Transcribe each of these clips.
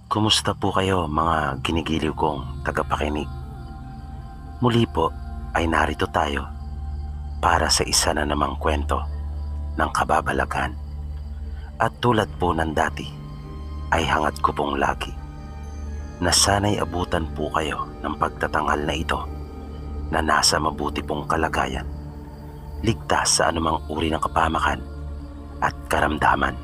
Kumusta po kayo mga ginigiliw kong tagapakinig? Muli po ay narito tayo para sa isa na namang kwento ng kababalagan. At tulad po ng dati ay hangad ko pong lagi na sana'y abutan po kayo ng pagtatanghal na ito na nasa mabuti pong kalagayan, ligtas sa anumang uri ng kapamakan at karamdaman.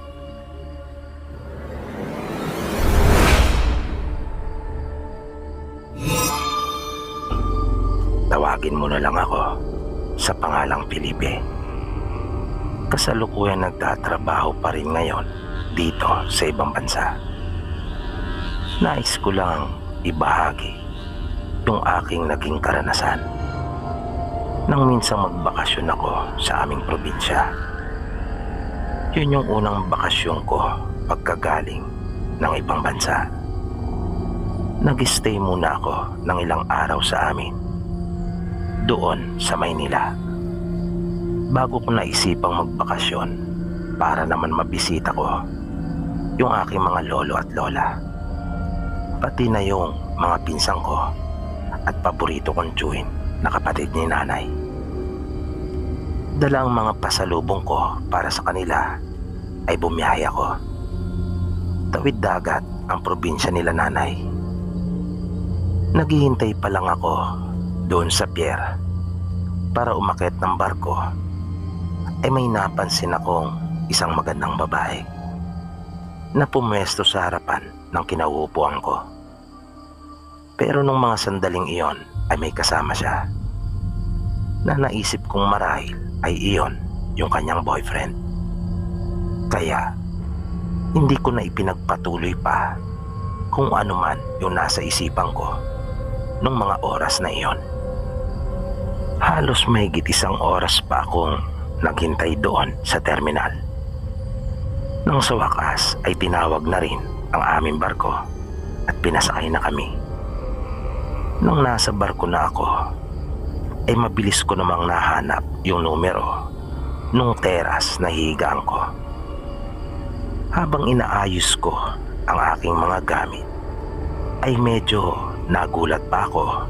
Tawagin mo na lang ako sa pangalang Felipe. Kasalukuyan nagtatrabaho pa rin ngayon dito sa ibang bansa. Nais ko lang ibahagi yung aking naging karanasan nang minsang magbakasyon ako sa aming probinsya. Yun yung unang bakasyon ko pagkagaling ng ibang bansa. Nag-stay muna ako ng ilang araw sa amin doon sa Maynila bago ko naisipang magbakasyon para naman mabisita ko yung aking mga lolo at lola, pati na yung mga pinsang ko at paborito kong tiyuhin na kapatid ni nanay. Dala ang mga pasalubong ko para sa kanila ay bumiyahe ako. Tawid dagat ang probinsya nila nanay. Naghihintay pa lang ako doon sa pier para umakyat ng barko ay may napansin akong isang magandang babae na pumwesto sa harapan ng kinauupuan ko. Pero nung mga sandaling iyon ay may kasama siya na naisip kong marahil ay iyon yung kanyang boyfriend. Kaya hindi ko na ipinagpatuloy pa kung ano man yung nasa isipan ko nung mga oras na iyon. Halos mahigit 1 oras pa akong naghintay doon sa terminal. Nang sa wakas ay tinawag na rin ang aming barko at pinasakay na kami. Nang nasa barko na ako ay mabilis ko namang nahanap yung numero nung teras na higaan ko. Habang inaayos ko ang aking mga gamit ay medyo nagulat pa ako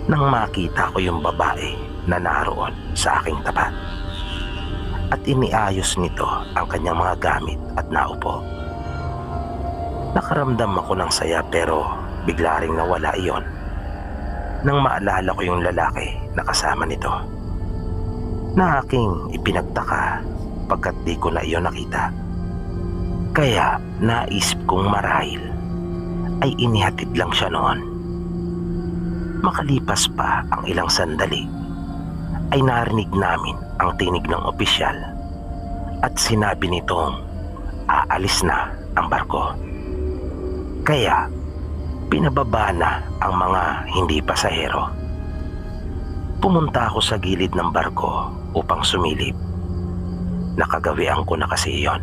nang makita ko yung babae na naroon sa aking tapat at iniayos nito ang kanyang mga gamit at naupo. Nakaramdam ako ng saya pero bigla ring nawala iyon nang maalala ko yung lalaki na kasama nito na aking ipinagtaka pagkat di ko na iyon nakita. Kaya naisip kong marahil ay inihatid lang siya noon. Makalipas pa ang ilang sandali ay narinig namin ang tinig ng opisyal at sinabi nitong aalis na ang barko. Kaya pinababa na ang mga hindi pasahero. Pumunta ako sa gilid ng barko upang sumilip. Nakagawian ko na kasi iyon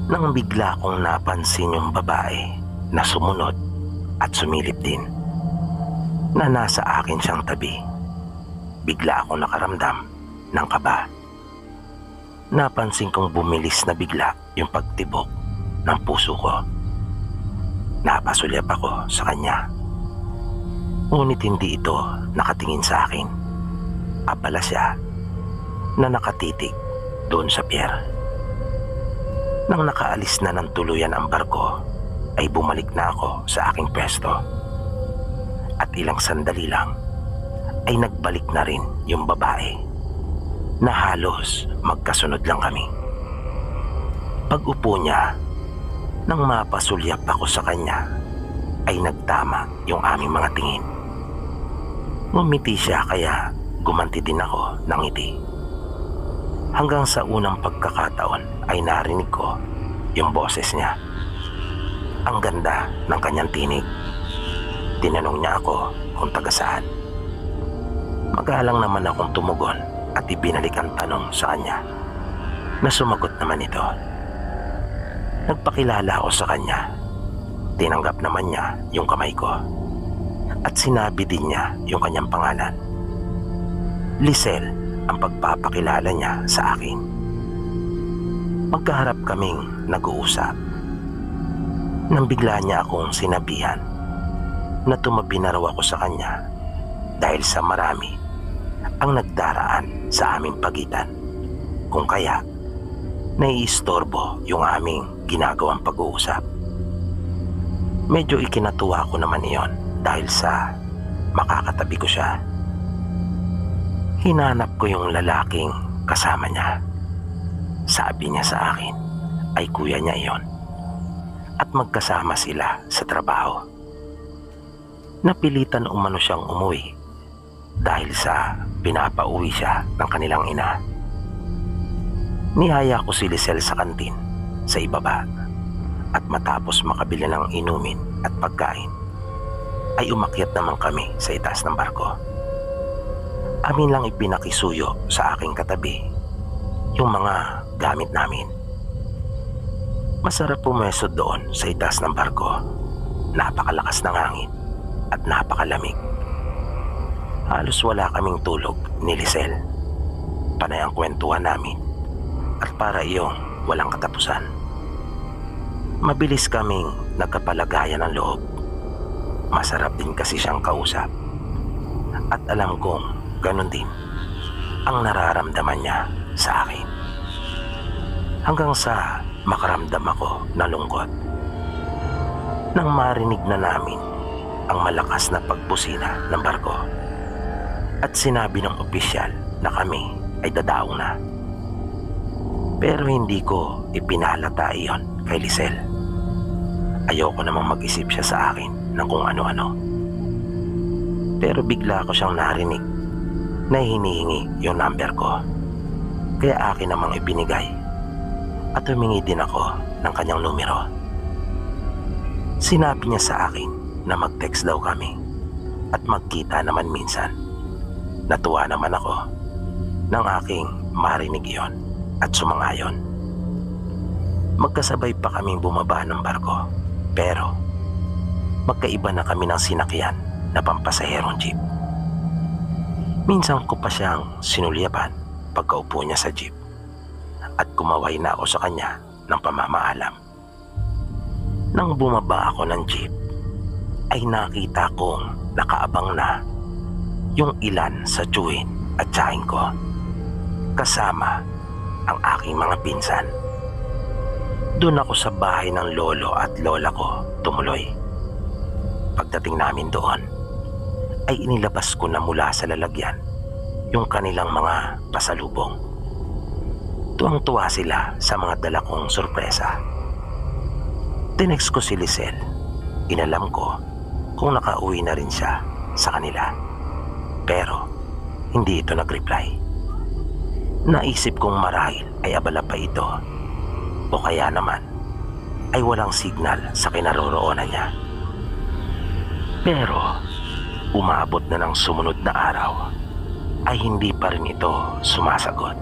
nang bigla kong napansin yung babae na sumunod at sumilip din na nasa akin siyang tabi. Bigla ako nakaramdam ng kaba. Napansin kong bumilis na bigla yung pagtibok ng puso ko. Napasulyap ako sa kanya. Ngunit hindi ito nakatingin sa akin. Abala siya na nakatitig doon sa pier. Nang nakaalis na ng tuluyan ang barko ay bumalik na ako sa aking pwesto. At ilang sandali lang ay nagbalik na rin yung babae na halos magkasunod lang kami. Pag-upo niya, nang mapasulyap ako sa kanya ay nagtama yung aming mga tingin. Ngumiti siya kaya gumanti din ako ng ngiti. Hanggang sa unang pagkakataon ay narinig ko yung boses niya. Ang ganda ng kanyang tinig. Tinanong niya ako kung taga saan. Magalang naman akong tumugon at ibinalik ang tanong sa kanya na sumagot naman ito. Nagpakilala ako sa kanya. Tinanggap naman niya yung kamay ko at sinabi din niya yung kanyang pangalan. Lisel ang pagpapakilala niya sa akin. Magkaharap kaming nag-uusap. Nang bigla niya akong sinabihan na tumabi na raw ako sa kanya dahil sa marami ang nagdaraan sa aming pagitan, kung kaya naiistorbo yung aming ginagawang pag-uusap. Medyo ikinatuwa ko naman iyon dahil sa makakatabi ko siya. Hinanap ko yung lalaking kasama niya. Sabi niya sa akin ay kuya niya iyon at magkasama sila sa trabaho. Napilitan umano siyang umuwi dahil sa pinapauwi siya ng kanilang ina. Niyaya ko si Lisel sa kantin sa ibaba at matapos makabili ng inumin at pagkain ay umakyat naman kami sa itaas ng barko. Amin lang ipinakisuyo sa aking katabi yung mga gamit namin. Masarap pumeso doon sa itaas ng barko. Napakalakas ng hangin at napakalamig. Halos wala kaming tulog ni Lisel. Panay ang kwentuhan namin at para iyong walang katapusan. Mabilis kaming nagkapalagayan ng loob. Masarap din kasi siyang kausap. At alam kong ganun din ang nararamdaman niya sa akin. Hanggang sa makaramdam ako ng lungkot nang marinig na namin ang malakas na pagbusina ng barko at sinabi ng opisyal na kami ay dadaong na. Pero hindi ko ipinalata iyon kay Lisel. Ayoko namang mag-isip siya sa akin ng kung ano-ano. Pero bigla ko siyang narinig na hinihingi yung number ko. Kaya akin namang ibinigay at humingi din ako ng kanyang numero. Sinabi niya sa akin na mag-text daw kami at magkita naman minsan. Natuwa naman ako nang aking marinig iyon at sumangayon. Magkasabay pa kaming bumaba ng barko pero magkaiba na kami ng sinakyan na pampasaherong jeep. Minsan ko pa siyang sinulyapan pagkaupo niya sa jeep at kumaway na ako sa kanya ng pamamaalam. Nang bumaba ako ng jeep ay nakita kong nakaabang na yung ilan sa tiyuhin at tiyahin ko kasama ang aking mga pinsan. Doon ako sa bahay ng lolo at lola ko tumuloy. Pagdating namin doon ay inilabas ko na mula sa lalagyan yung kanilang mga pasalubong. Tuwang-tuwa sila sa mga dala kong sorpresa. Tinext ko si Lisel. Inalam ko kung nakauwi na rin siya sa kanila. Pero hindi ito nag-reply. Naisip kong marahil ay abala pa ito o kaya naman ay walang signal sa kinaroroonan niya. Pero umabot na ng sumunod na araw ay hindi pa rin ito sumasagot.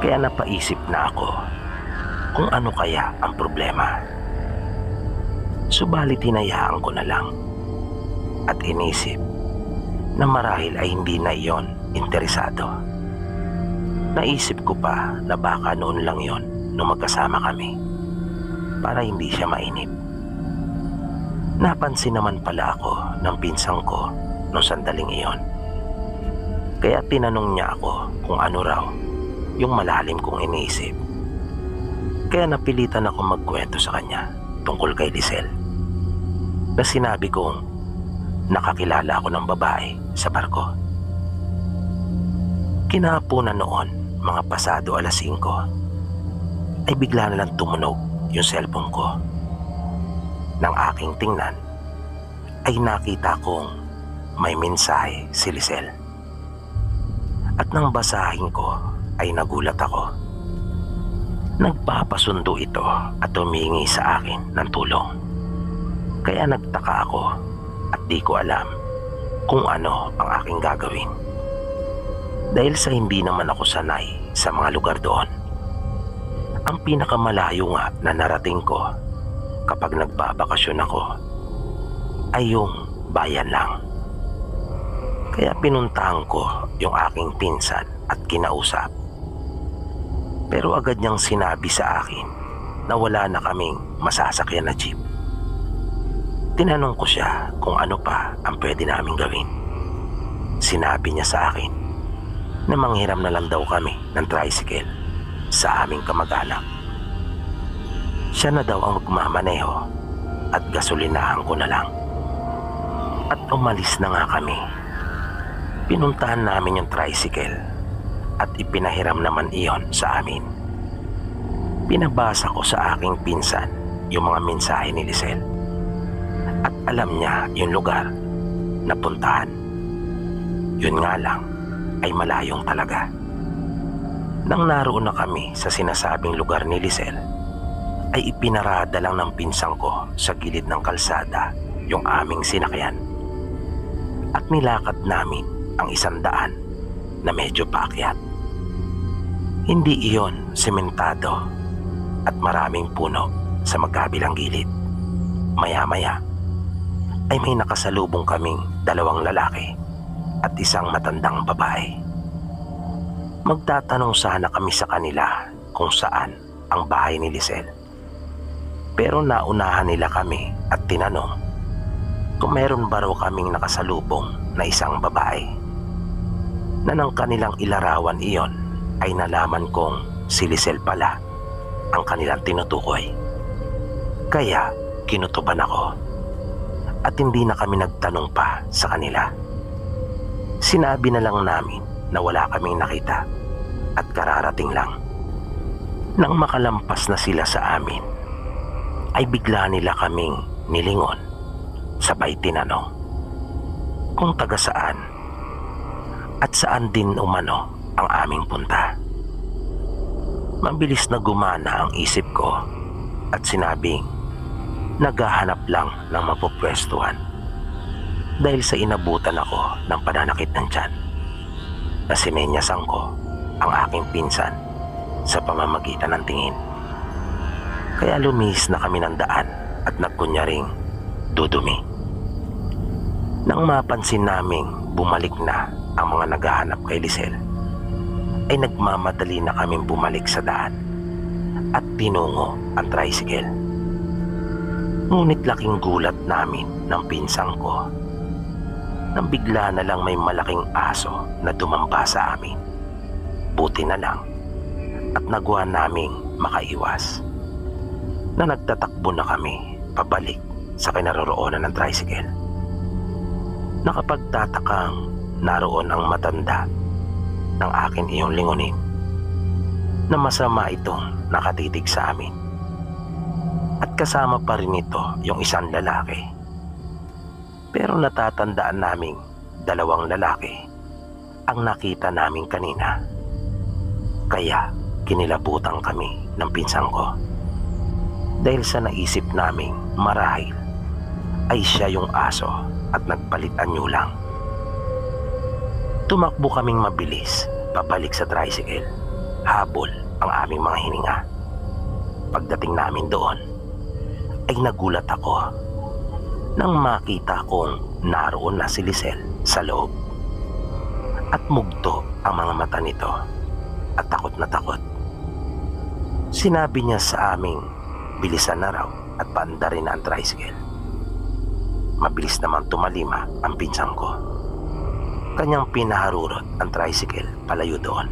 Kaya napaisip na ako kung ano kaya ang problema. Subalit hinayaan ko na lang at inisip na marahil ay hindi na iyon interesado. Naisip ko pa na baka noon lang yon nung magkasama kami para hindi siya mainip. Napansin naman pala ako ng pinsang ko noong sandaling iyon. Kaya tinanong niya ako kung ano raw yung malalim kong iniisip. Kaya napilitan ako magkwento sa kanya tungkol kay Lisel. Na sinabi kong nakakilala ako ng babae sa barko. Kinahaponan noon, mga pasado 5:00, ay bigla na lang tumunog yung cellphone ko. Nang aking tingnan, ay nakita kong may mensahe si Lisel. At nang basahin ko, ay nagulat ako. Nagpapasundo ito at humingi sa akin ng tulong. Kaya nagtaka ako at di ko alam kung ano ang aking gagawin. Dahil sa hindi naman ako sanay sa mga lugar doon. Ang pinakamalayo nga na narating ko kapag nagbabakasyon ako ay yung bayan lang. Kaya pinuntahan ko yung aking pinsan at kinausap. Pero agad niyang sinabi sa akin na wala na kaming masasakyan na jeep. Tinanong ko siya kung ano pa ang pwede naming gawin. Sinabi niya sa akin na manghiram na lang daw kami ng tricycle sa aming kamag-anak. Siya na daw ang magmamaneho at gasolinahan ko na lang. At umalis na nga kami. Pinuntahan namin yung tricycle at ipinahiram naman iyon sa amin. Pinabasa ko sa aking pinsan yung mga mensahe ni Lisel at alam niya yung lugar na puntahan. Yun nga lang ay malayong talaga. Nang naroon na kami sa sinasabing lugar ni Lisel, ay ipinarada lang ng pinsang ko sa gilid ng kalsada yung aming sinakyan. At nilakad namin ang 100 na medyo paakyat. Hindi iyon sementado at maraming puno sa magkabilang gilid. Maya-maya ay may nakasalubong kaming 2 lalaki at 1 matandang babae. Magtatanong sana kami sa kanila kung saan ang bahay ni Lisel. Pero naunahan nila kami at tinanong kung meron ba raw kaming nakasalubong na 1 babae. Na nang kanilang ilarawan iyon ay nalaman kong si Lisel pala ang kanilang tinutukoy. Kaya kinutuban ako at hindi na kami nagtanong pa sa kanila. Sinabi na lang namin na wala kaming nakita at kararating lang. Nang makalampas na sila sa amin, ay bigla nila kaming nilingon, sabay tinanong kung taga saan at saan din umano ang aming punta. Mabilis na gumana ang isip ko at sinabing naghahanap lang ng mapupwestuhan dahil sa inabutan ako ng pananakit ng tiyan na simenyasan ko ang aking pinsan sa pamamagitan ng tingin. Kaya lumihis na kami ng daan at nagkunyaring dudumi. Nang mapansin naming bumalik na ang mga naghahanap kay Lisel, ay nagmamadali na kaming bumalik sa daan at tinungo ang tricycle. Ngunit laking gulat namin ng pinsang ko nang bigla na lang may malaking aso na dumamba sa amin. Buti na lang at nagawa naming makaiwas na nagtatakbo na kami pabalik sa kinaroroonan ng tricycle. Nakapagtatakang naroon ang matanda ng akin iyong lingunin na masama itong nakatitig sa amin. At kasama pa rin ito yung 1 lalaki. Pero natatandaan naming 2 lalaki ang nakita namin kanina. Kaya kinilabutan kami ng pinsang ko dahil sa naisip naming marahil ay siya yung aso at nagpalit anyo lang. Tumakbo kaming mabilis pabalik sa tricycle, habol ang aming mga hininga. Pagdating namin doon ay nagulat ako nang makita kong naroon na si Lisel sa loob. At mugto ang mga mata nito at takot na takot. Sinabi niya sa aming bilisan na raw at paandarin na ang tricycle. Mabilis naman tumalima ang pinsang ko. Kanyang pinaharurot ang tricycle palayo doon.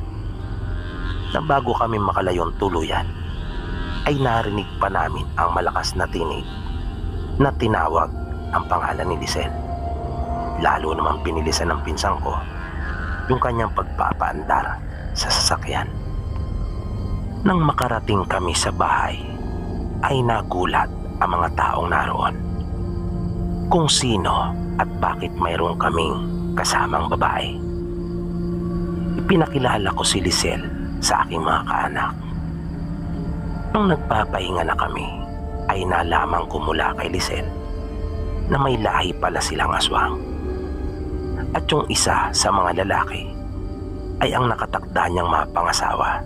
Na bago kami makalayong tuluyan, ay narinig pa namin ang malakas na tinig na tinawag ang pangalan ni Lisel. Lalo namang pinilisan ng pinsang ko yung kanyang pagpapaandar sa sasakyan. Nang makarating kami sa bahay, ay nagulat ang mga taong naroon kung sino at bakit mayroon kaming kasamang babae. Ipinakilala ko si Lisel sa aking mga kaanak. Nung nagpapahinga na kami, ay nalaman ko mula kay Lisel na may lahi pala silang aswang. At yung isa sa mga lalaki ay ang nakatakda niyang mapangasawa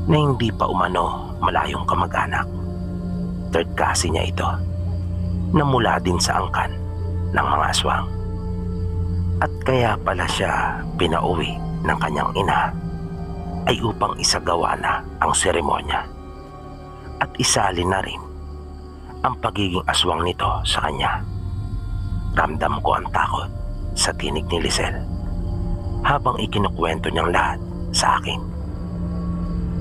na hindi pa umano malayong kamag-anak. Third cousin niya ito na mula din sa angkan ng mga aswang. At kaya pala siya pinauwi ng kanyang ina ay upang isagawa na ang seremonya. at isalin na rin ang pagiging aswang nito sa kanya. Ramdam ko ang takot sa tinig ni Lisel habang ikinukwento niyang lahat sa akin.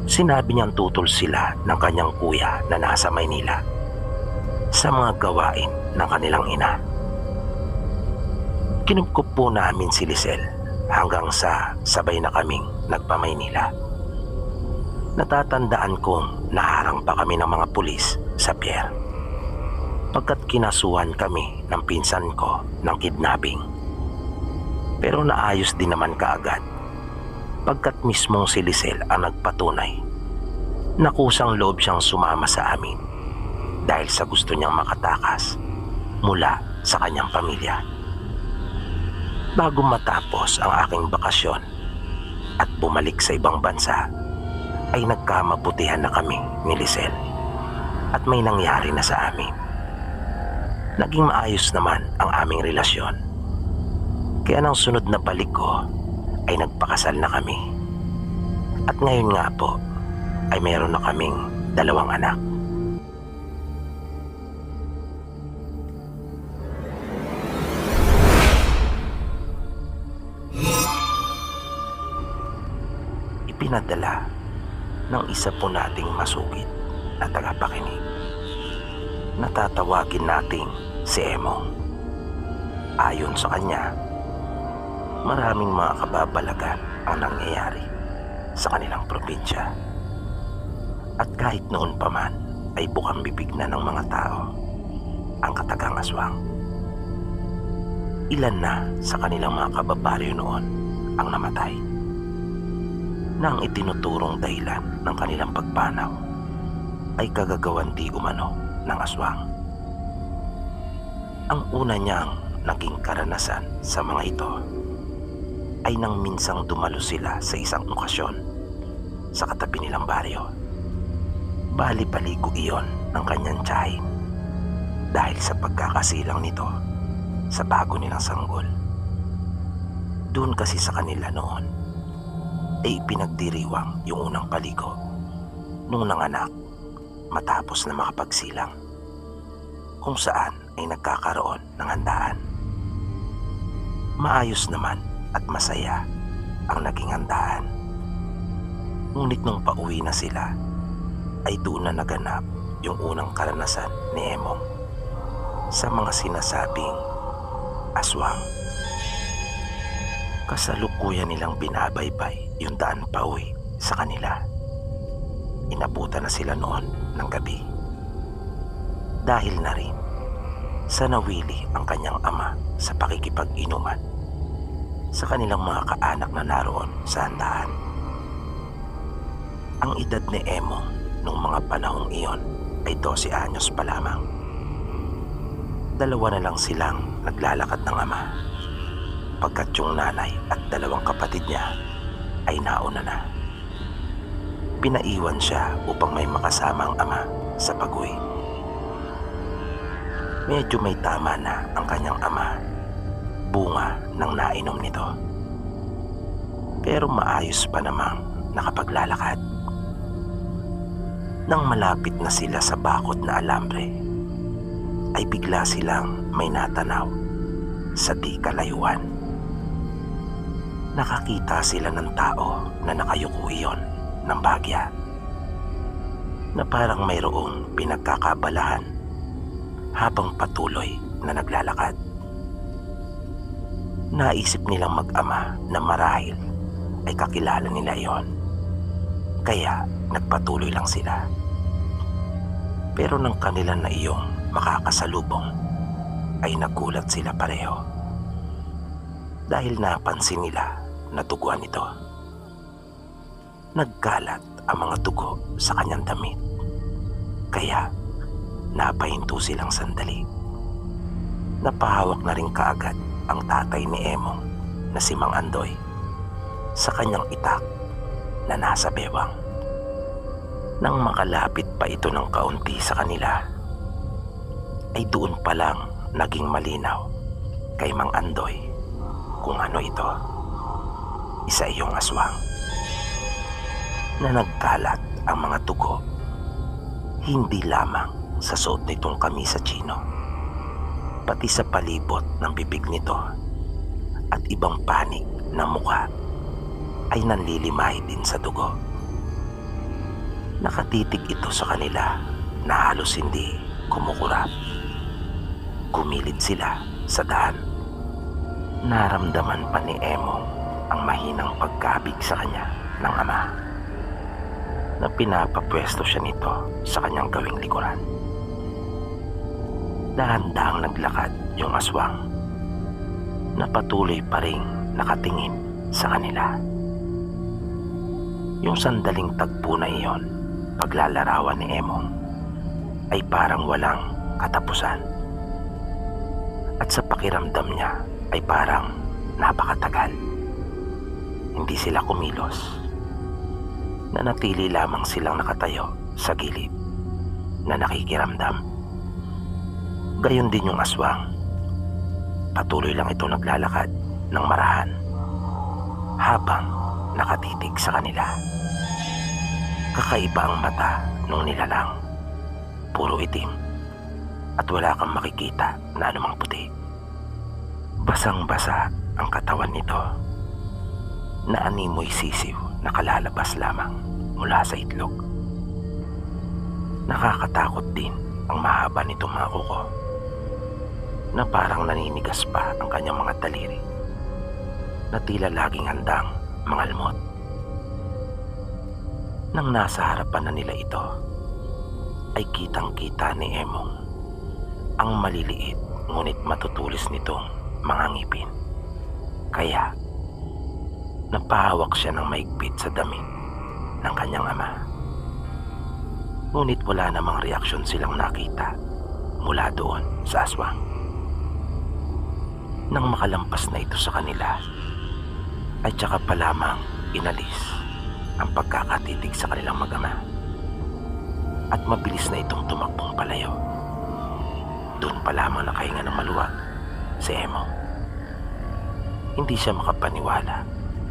Sinabi niyang tutol sila ng kanyang kuya na nasa Maynila sa mga gawain ng kanilang ina. Kinupkup po namin si Lisel hanggang sa sabay na kaming nagpa-Maynila. Natatandaan kong naharang pa kami ng mga pulis sa pier pagkat kinasuhan kami ng pinsan ko ng kidnapping. Pero naayos din naman kaagad pagkat mismong si Lisel ang nagpatunay na kusang loob siyang sumama sa amin dahil sa gusto niyang makatakas mula sa kanyang pamilya. Bago matapos ang aking bakasyon at bumalik sa ibang bansa, ay nagkamabutihan na kami ni Lisel at may nangyari na sa amin. Naging maayos naman ang aming relasyon. Kaya nang sunod na balik ko ay nagpakasal na kami. At ngayon nga po ay mayroon na kaming 2 anak. Ipinadala ng isa po nating masugid na tagapakinig. Natatawagin nating si Emong. Ayon sa kanya, maraming mga kababalagan ang nangyayari sa kanilang probinsya. At kahit noon pa man ay bukang bibig na ng mga tao ang katagang aswang. Ilan na sa kanilang mga kababaryo noon ang namatay nang itinuturong dahilan ng kanilang pagpanaw ay kagagawan di umano ng aswang. Ang una niyang naging karanasan sa mga ito ay nang minsang dumalo sila sa isang okasyon sa katabi nilang baryo. Bali paligo iyon ng kanyang tiyahin dahil sa pagkakasilang nito sa bago nilang sanggol. Doon kasi sa kanila noon ay pinagdiriwang yung unang paligo nung nanganak matapos na makapagsilang, kung saan ay nagkakaroon ng handaan. Maayos naman at masaya ang naging handaan. Ngunit nung pauwi na sila ay doon na naganap yung unang karanasan ni Emong sa mga sinasabing aswang. Kasalukuyan nilang binabaybay yung daan pauwi sa kanila. Inabutan na sila noon ng gabi. Dahil na rin sa nawili ang kanyang ama sa pakikipag-inuman sa kanilang mga kaanak na naroon sa handaan. Ang edad ni Emong nung mga panahong iyon ay 12 anyos pa lamang. 2 na lang silang naglalakad ng ama, pagkat yung nanay at 2 kapatid niya ay nauna na. Pinaiwan siya upang may makasama ang ama sa pag-uwi. Medyo may tama na ang kanyang ama, bunga ng nainom nito. Pero maayos pa namang nakapaglalakad. Nang malapit na sila sa bakod na alambre, ay bigla silang may natanaw sa di kalayuan. Nakakita sila ng tao na nakayuko iyon ng bagya, na parang mayroong pinagkakabalahan habang patuloy na naglalakad. Naisip nilang mag-ama na marahil ay kakilala nila iyon, kaya nagpatuloy lang sila. Pero nang kanila na iyong makakasalubong ay nagulat sila pareho dahil napansin nila na duguan ito. Nagkalat ang mga dugo sa kanyang damit, kaya napahinto silang sandali. Napahawak na rin kaagad ang tatay ni Emong na si Mang Andoy sa kanyang itak na nasa bewang. Nang makalapit pa ito ng kaunti sa kanila, ay doon pa lang naging malinaw kay Mang Andoy kung ano ito. Isa iyong aswang na nagkalat ang mga dugo. Hindi lamang sa suot nitong kamisa chino, pati sa palibot ng bibig nito at ibang panig na mukha ay nanlilimay din sa dugo. Nakatitig ito sa kanila na halos hindi kumukurap. Gumilid sila sa daan. Naramdaman pa ni Emong ang mahinang pagkabig sa kanya ng ama na pinapapwesto siya nito sa kanyang gawing likuran. Dahan-dahang naglakad yung aswang na patuloy pa ring nakatingin sa kanila. Yung sandaling tagpo na iyon, paglalarawan ni Emong, ay parang walang katapusan. At sa pakiramdam niya ay parang napakatagal. Hindi sila kumilos. Nanatili lamang silang nakatayo sa gilid na nakikiramdam. Gayon din yung aswang. Patuloy lang ito naglalakad ng marahan habang nakatitig sa kanila. Kakaiba ang mata nung nilalang. Puro itim at wala kang makikita na anumang puti. Basang-basa ang katawan nito na animoy sisiw na kalalabas lamang mula sa itlog. Nakakatakot din ang mahaba nitong mga kuko na parang naninigas pa ang kanyang mga daliri na tila laging handang mangalmot. Nang nasa harapan na nila ito, ay kitang-kita ni Emong ang maliliit ngunit matutulis nitong mga ngipin. Kaya napahawak siya ng maigpit sa damit ng kanyang ama. Ngunit wala namang reaksyon silang nakita mula doon sa aswang. Nang makalampas na ito sa kanila, ay tsaka pa lamang inalis ang pagkakatitig sa kanilang mag-ama at mabilis na itong tumakbong palayo. Doon pa lamang nakahinga ng maluwag si Emong. Hindi siya makapaniwala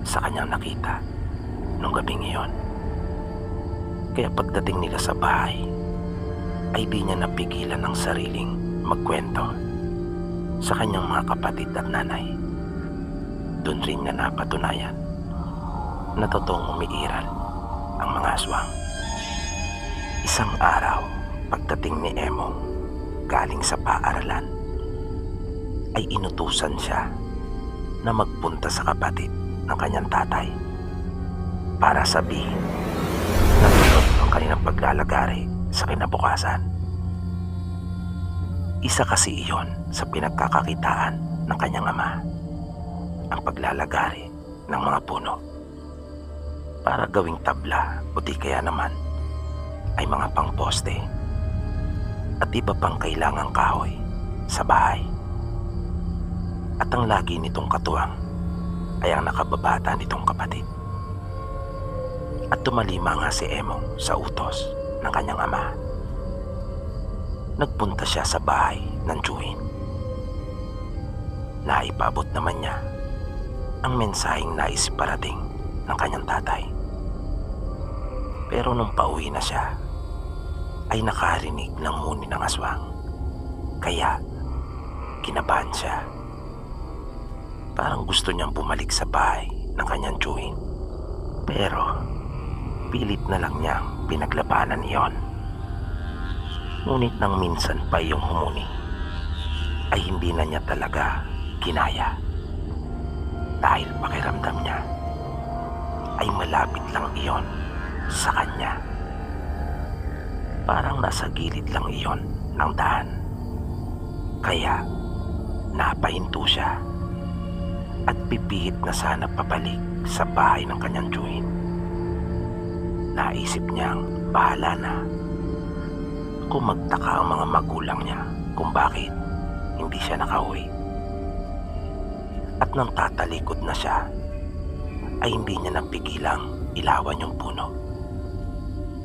sa kanyang nakita nung gabing iyon. Kaya pagdating nila sa bahay ay di niya napigilan ang sariling magkwento sa kanyang mga kapatid at nanay. Doon rin niya napatunayan na totoong umiiral ang mga aswang. Isang araw, pagdating ni Emong galing sa paaralan, ay inutusan siya na magpunta sa kapatid ng kanyang tatay para sabihin na sunod ang kanilang paglalagari sa kinabukasan. Isa kasi iyon sa pinagkakakitaan ng kanyang ama, ang paglalagari ng mga puno para gawing tabla o di kaya naman ay mga pangposte at iba pang kailangang kahoy sa bahay. At ang lagi nitong katuwang ay ang nakababata nitong kapatid. At tumalima nga si Emong sa utos ng kanyang ama. Nagpunta siya sa bahay ng tiyuhin. Naipabot naman niya ang mensaheng nais parating ng kanyang tatay. Pero nung pauwi na siya, ay nakarinig ng huni ng aswang. Kaya kinabahan siya. Parang gusto niyang bumalik sa bahay ng kanyang tiyuhin. Pero pilit na lang niyang pinaglabanan iyon. Ngunit nang minsan pa yung humuni, ay hindi na niya talaga kinaya. Dahil pakiramdam niya ay malapit lang iyon sa kanya. Parang nasa gilid lang iyon ng daan. Kaya napahinto siya at pipihit na sana pabalik sa bahay ng kanyang tiyuhin. Naisip niyang bahala na kung magtaka ang mga magulang niya kung bakit hindi siya nakauwi. At nang tatalikod na siya, ay hindi niya napigilang ilawan yung puno.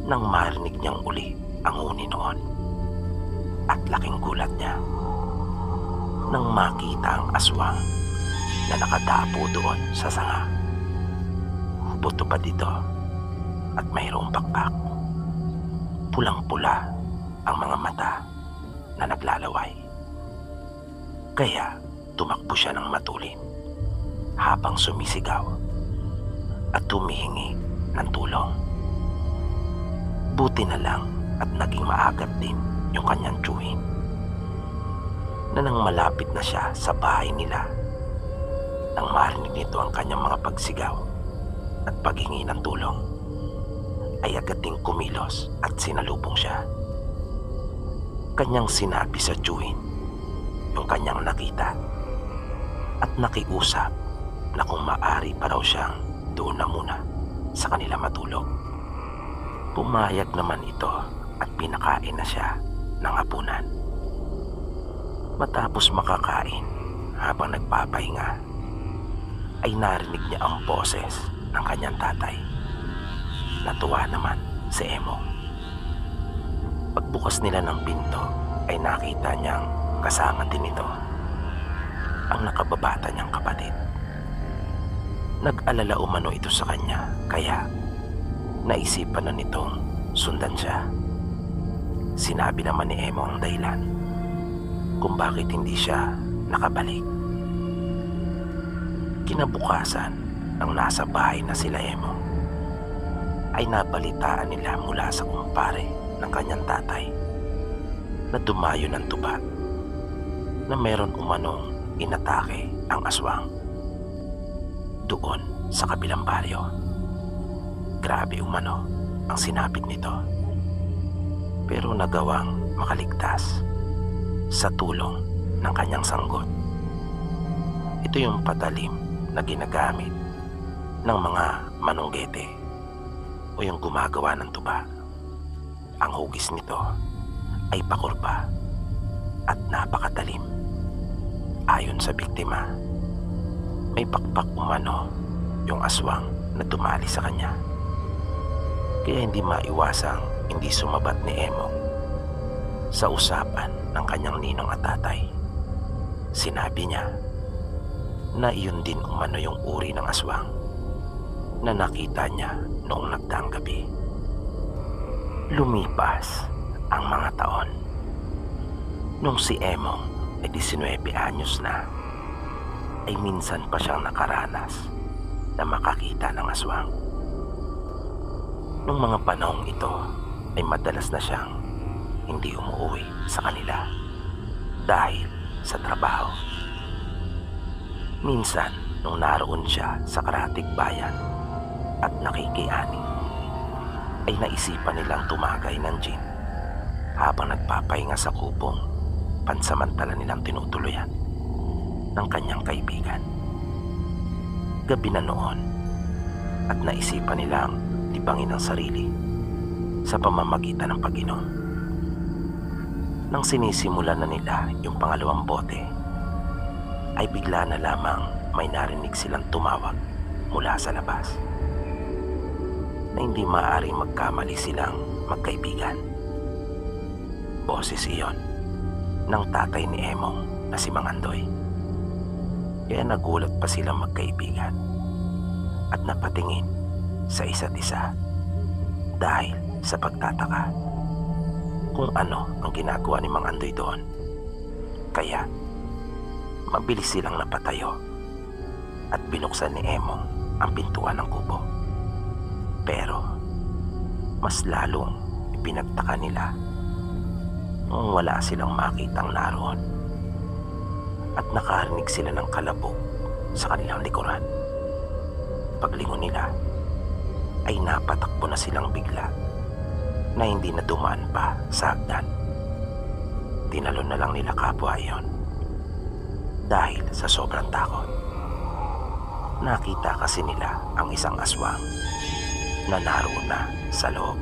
Nang marinig niyang uli ang huni noon, at laking gulat niya nang makita ang aswang na nakadapo doon sa sanga. Buto pa dito at mayroong bakbak. Pulang-pula ang mga mata na naglalaway. Kaya tumakbo siya ng matulin habang sumisigaw at humihingi ng tulong. Buti na lang at naging maagat din yung kanyang tiyuhin, na nang malapit na siya sa bahay nila, nang marinig nito ang kanyang mga pagsigaw at paghingi ng tulong, ay agad ding kumilos at sinalubong siya. Kanyang sinabi sa tiyuhin yung kanyang nakita at nakiusap na kung maaari pa raw siyang doon na muna sa kanila matulog. Pumayag naman ito at pinakain na siya ng hapunan. Matapos makakain, habang nagpapahinga, ay narinig niya ang boses ng kanyang tatay. Natuwa naman si Emong. Pagbukas nila ng pinto ay nakita niyang kasama din ito ang nakababata niyang kapatid. Nag-alala umano ito sa kanya, kaya naisipan na nitong sundan siya. Sinabi naman ni Emo ang dahilan kung bakit hindi siya nakabalik. Kinabukasan, nang nasa bahay na sila Emo, ay nabalitaan nila mula sa kumpare ng kanyang tatay na dumayo ng tuba na meron umanong inatake ang aswang doon sa kabilang baryo. Grabe umano ang sinapit nito, pero nagawang makaligtas sa tulong ng kanyang sanggot. Ito yung patalim na ginagamit ng mga manunggete o yung gumagawa ng tuba. Ang hugis nito ay pakurba at napakatalim. Ayon sa biktima, may pakpak umano yung aswang na tumali sa kanya. Kaya hindi maiwasang hindi sumabat ni Emo sa usapan ng kanyang ninong at tatay. Sinabi niya na iyon din umano yung uri ng aswang na nakita niya noong nagdaang gabi. Lumipas ang mga taon. Nung si Emo ay 19 anyos na, ay minsan pa siyang nakaranas na makakita ng aswang. Nung mga panahong ito ay madalas na siyang hindi umuwi sa kanila dahil sa trabaho. Minsan nung naroon siya sa karatig bayan at nakikiani, ay naisipan nilang tumagay ng gin habang nagpapahinga sa kubong pansamantala nilang tinutuluyan ng kanyang kaibigan. Gabi na noon at naisipan nilang libangin ang sarili sa pamamagitan ng pag-inom. Nang sinisimulan na nila yung pangalawang bote, ay bigla na lamang may narinig silang tumawag mula sa labas na hindi maaaring magkamali silang magkaibigan. Boses iyon ng tatay ni Emong na si Mang Andoy. Kaya nagulat pa silang magkaibigan at napatingin sa isa't isa dahil sa pagtataka kung ano ang ginagawa ni Mang Andoy doon. Kaya mabilis silang napatayo at binuksan ni Emong ang pintuan ng kubo. Pero mas lalong ipinagtaka nila nung wala silang makitang naroon at nakarinig sila ng kalabog sa kanilang likuran. Paglingon nila ay napatakbo na silang bigla na hindi na dumaan pa sa hagdan. Tinalon na lang nila kapwa iyon dahil sa sobrang takot. Nakita kasi nila ang isang aswang na naroon na sa loob,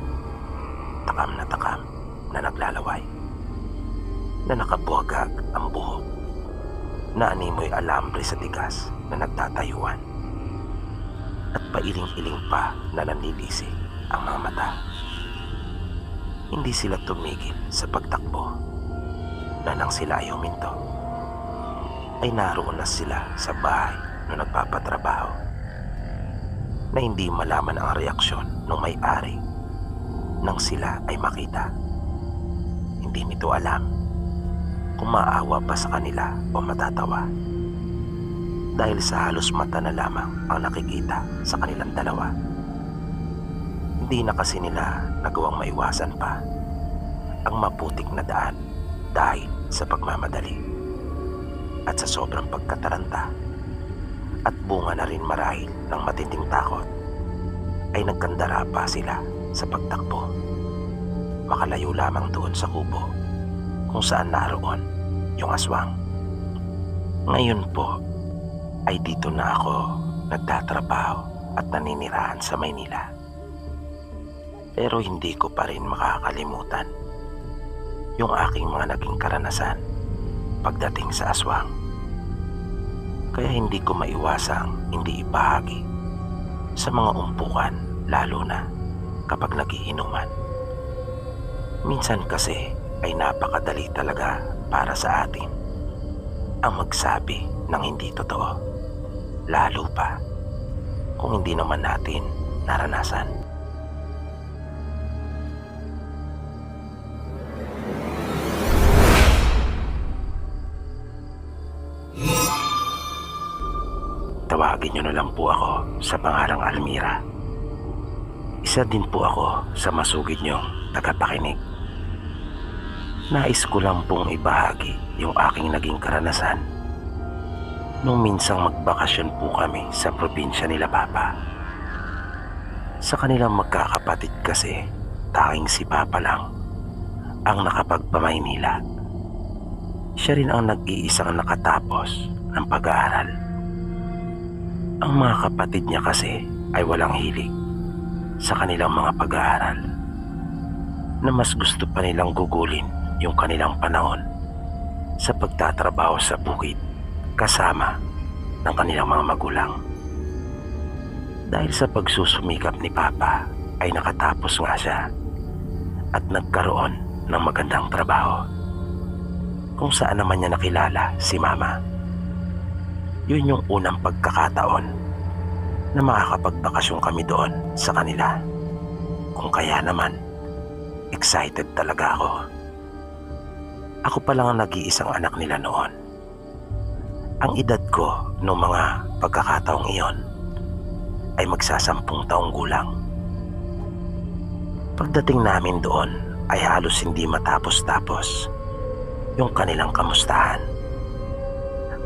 takam na naglalaway, na nakabuhagag ang buhok, na animoy alambre sa tigas na nagtatayuan, at pailing-iling pa na nanlilisik ang mga mata. Hindi sila tumigil sa pagtakbo, na nang sila ay huminto, ay naroon na sila sa bahay na nagpapatrabaho, na hindi malaman ang reaksyon ng may-ari nang sila ay makita. hindi nito alam kung maawa pa sa kanila o matatawa. Dahil sa halos mata na lamang ang nakikita sa kanilang dalawa. Hindi na kasi nila nagawang maiwasan pa ang maputik na daan dahil sa pagmamadali at sa sobrang pagkataranta at bunga na rin marahil ng matinding takot ay nagkandara pa sila sa pagtakbo. Makalayo lamang doon sa kubo kung saan naroon yung aswang. Ngayon po ay dito na ako nagtatrabaho at naninirahan sa Maynila. Pero hindi ko pa rin makakalimutan yung aking mga naging karanasan pagdating sa aswang. Kaya hindi ko maiwasang hindi ibahagi sa mga umpukan, lalo na kapag nagiinuman. Minsan kasi ay napakadali talaga para sa atin ang magsabi ng hindi totoo, lalo pa kung hindi naman natin naranasan. Tawagin niyo na lang po ako sa pangalang Almira. Isa din po ako sa masugid niyong tagapakinig. Nais ko lang pong ibahagi yung aking naging karanasan nung minsang magbakasyon po kami sa probinsya nila Papa. Sa kanilang magkakapatid kasi, tanging si Papa lang ang nakapagpamaynila. Siya rin ang nag-iisang nakatapos ng pag-aaral. Ang mga kapatid niya kasi ay walang hilig sa kanilang mga pag-aaral, na mas gusto pa nilang gugulin yung kanilang panahon sa pagtatrabaho sa bukid kasama ng kanilang mga magulang. Dahil sa pagsusumikap ni Papa ay nakatapos nga siya at nagkaroon ng magandang trabaho, kung saan naman niya nakilala si Mama. Yun yung unang pagkakataon na makakapagbakasyon kami doon sa kanila. Kung kaya naman, excited talaga ako. Ako pa lang ang nag-iisang anak nila noon. Ang edad ko noong mga pagkakataong iyon ay magsasampung taong gulang. Pagdating namin doon ay halos hindi matapos-tapos yung kanilang kamustahan.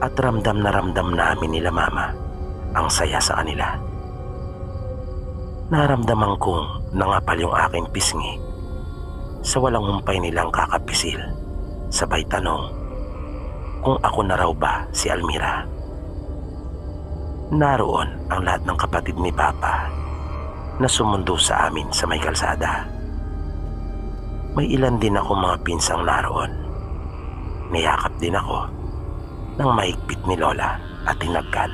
At ramdam na ramdam namin nila Mama ang saya sa kanila. Naramdaman kong nangapal yung aking pisngi sa walang humpay nilang kakapisil, sabay tanong kung ako na raw ba si Almira. Naroon ang lahat ng kapatid ni Papa na sumundo sa amin sa may kalsada. May ilan din ako mga pinsang naroon. Niyakap din ako ng mahigpit ni Lola at tinagkan.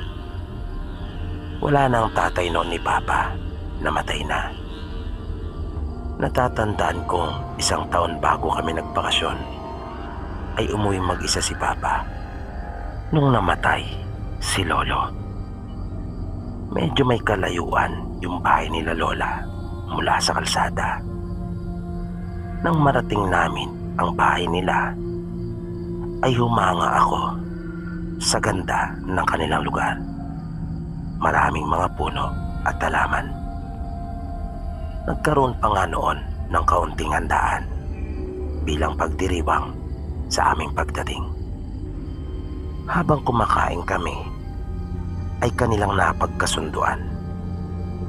Wala na ang tatay noon ni Papa, namatay na. Natatandaan kong 1 taon bago kami nagbakasyon ay umuwi mag-isa si Papa nung namatay si Lolo. Medyo may kalayuan yung bahay nila Lola mula sa kalsada. Nang marating namin ang bahay nila ay humanga ako sa ganda ng kanilang lugar. Maraming mga puno at halaman. Nagkaroon pa nga noon ng kaunting handaan bilang pagdiriwang sa aming pagdating. Habang kumakain kami ay kanilang napagkasunduan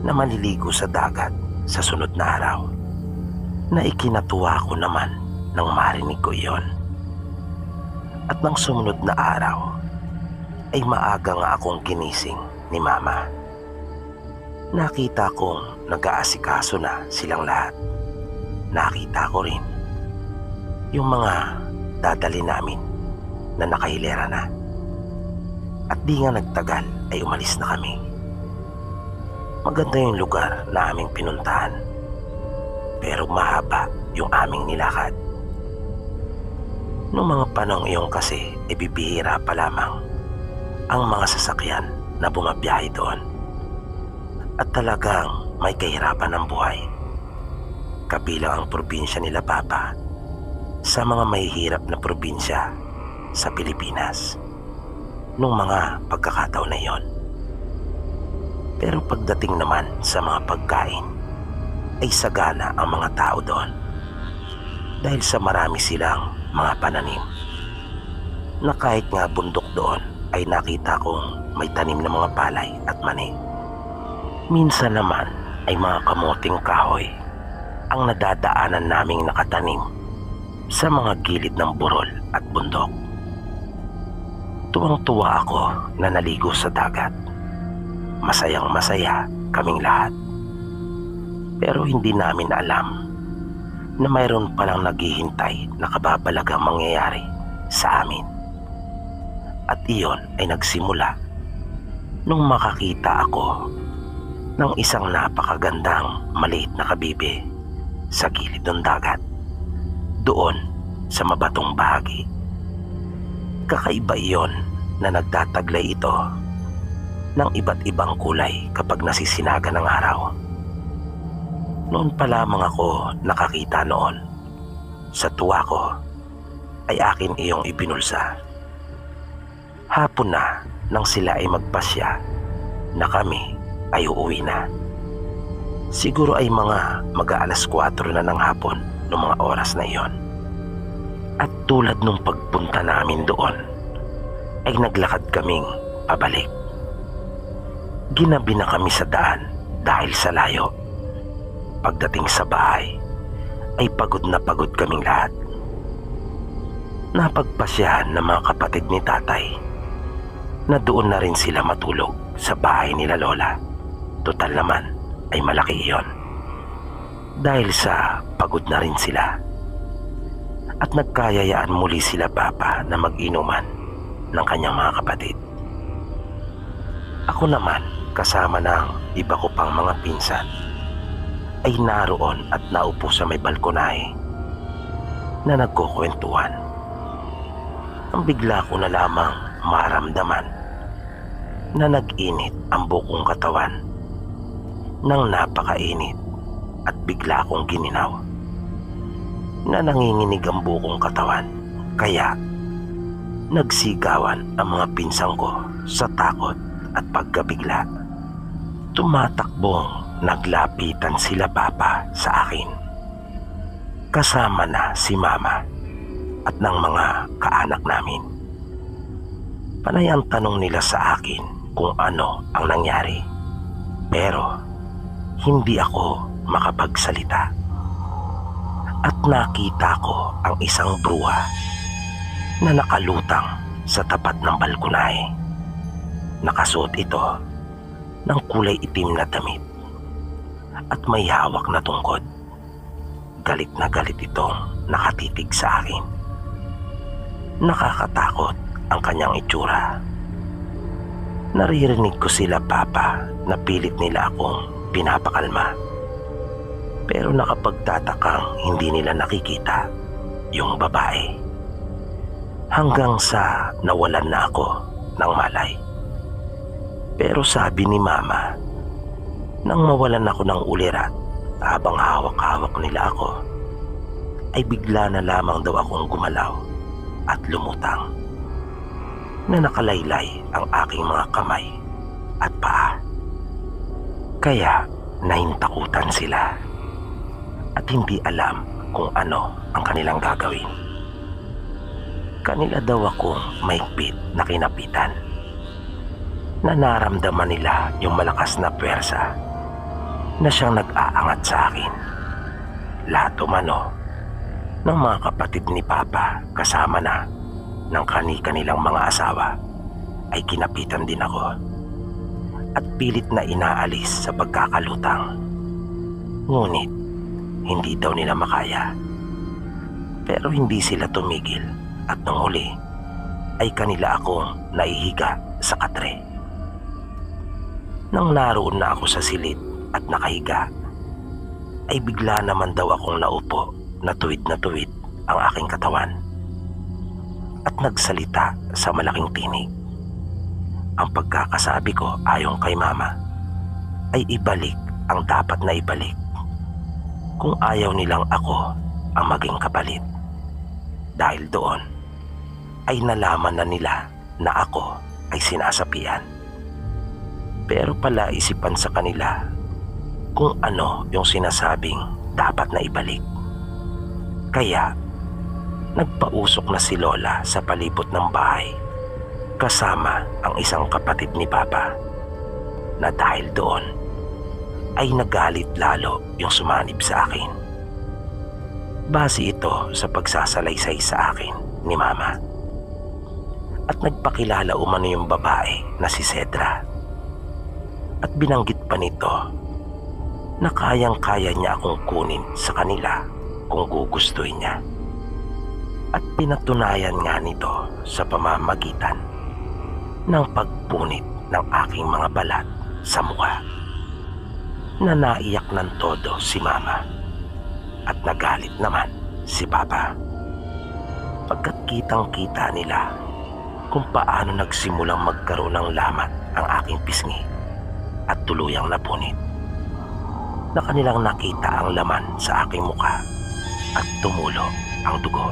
na maliligo sa dagat sa sunod na araw, na ikinatuwa ko naman nang marinig ko iyon. At nang sumunod na araw ay maaga nga akong ginising ni Mama. Nakita kong nag-aasikaso na silang lahat. Nakita ko rin yung mga dadali namin na nakahilera na. At di nga nagtagal ay umalis na kami. Maganda yung lugar na aming pinuntahan, pero mahaba yung aming nilakad. Noong mga panahong iyon kasi bibihira pa lamang ang mga sasakyan na bumabiyahe doon. At talagang may kahirapan ng buhay. Kabilang ang probinsya nila Papa sa mga mahihirap na probinsya sa Pilipinas nung mga pagkakataon na iyon. Pero pagdating naman sa mga pagkain ay sagana ang mga tao doon dahil sa marami silang mga pananim na kahit nga bundok doon ay nakita kong may tanim na mga palay at mani. Minsan naman ay mga kamuting kahoy ang nadadaanan naming nakatanim sa mga gilid ng burol at bundok. Tuwang-tuwa ako na naligo sa dagat. Masayang masaya kaming lahat. Pero hindi namin alam na mayroon palang naghihintay na kababalagang mangyayari sa amin. At iyon ay nagsimula nung makakita ako ng isang napakagandang maliit na kabibe sa gilid ng dagat, doon sa mabatong bahagi. Kakaiba iyon na nagtataglay ito ng iba't ibang kulay kapag nasisinaga ng araw. Noon pa lamang ako nakakita noon. Sa tuwa ko ay akin iyong ibinulsa. Hapon na nang sila ay magpasya na kami ay uuwi na. Siguro ay mga mag-aalas 4 na ng hapon noong mga oras na iyon. At tulad nung pagpunta namin doon ay naglakad kaming pabalik. Ginabi na kami sa daan dahil sa layo. Pagdating sa bahay ay pagod na pagod kaming lahat. Napagpasyahan ng mga kapatid ni tatay na doon na rin sila matulog sa bahay nila lola. Total naman ay malaki iyon. Dahil sa pagod na rin sila. At nagkayayaan muli sila papa na mag-inuman ng kanyang mga kapatid. Ako naman kasama ng iba ko pang mga pinsan ay naroon at naupo sa may balkonahe na nagkukwentuhan. Ang bigla ko na lamang maramdaman na nag-init ang bukong katawan ng napakainit at bigla akong gininaw na nanginginig ang bukong katawan, kaya nagsigawan ang mga pinsang ko sa takot at pagkabigla. Tumatakbong naglapitan sila papa sa akin, kasama na si mama at ng mga kaanak namin. Panay ang tanong nila sa akin kung ano ang nangyari, pero hindi ako makapagsalita. At nakita ko ang isang bruha na nakalutang sa tapat ng balkonahe. Nakasuot ito ng kulay itim na damit at may hawak na tungkod. Galit na galit itong nakatitig sa akin. Nakakatakot ang kanyang itsura. Naririnig ko sila papa na pilit nila akong pinapakalma. Pero nakapagtatakang hindi nila nakikita yung babae. Hanggang sa nawalan na ako ng malay. Pero sabi ni mama, nang mawalan ako ng ulirat habang hawak-hawak nila ako, ay bigla na lamang daw akong gumalaw at lumutang. Na nakalaylay ang aking mga kamay at paa. Kaya nahintakutan sila at hindi alam kung ano ang kanilang gagawin. Kanila daw akong mahigpit na kinapitan. Na naramdaman nila yung malakas na puwersa na siyang nag-aangat sa akin. Lahat umano ng mga kapatid ni papa kasama na ng kani-kanilang mga asawa ay kinapitan din ako at pilit na inaalis sa pagkakalutang. Ngunit hindi daw nila makaya. Pero hindi sila tumigil at nung huli ay kanila akong naihiga sa katre. Nang naroon na ako sa silid at nakahiga, ay bigla naman daw akong naupo na tuwid ang aking katawan at nagsalita sa malaking tinig. Ang pagkakasabi ko ayon kay mama ay ibalik ang dapat na ibalik kung ayaw nilang ako ang maging kapalit. dahil doon ay nalaman na nila na ako ay sinasapian. Pero pala isipan sa kanila kung ano yung sinasabing dapat na ibalik. Kaya nagpausok na si Lola sa palibot ng bahay kasama ang isang kapatid ni Papa, na dahil doon ay nagalit lalo yung sumanib sa akin. Base ito sa pagsasalaysay sa akin ni Mama. At nagpakilala umano yung babae na si Cedra. At binanggit pa nito na kayang-kaya niya akong kunin sa kanila kung gugustuhin niya. At pinatunayan nga nito sa pamamagitan ng pagpunit ng aking mga balat sa mukha, na naiyak ng todo si Mama at nagalit naman si Papa. Pagkat kitang-kita nila kung paano nagsimulang magkaroon ng lamat ang aking pisngi at tuluyang napunit, na kanilang nakita ang laman sa aking mukha at tumulo ang dugo,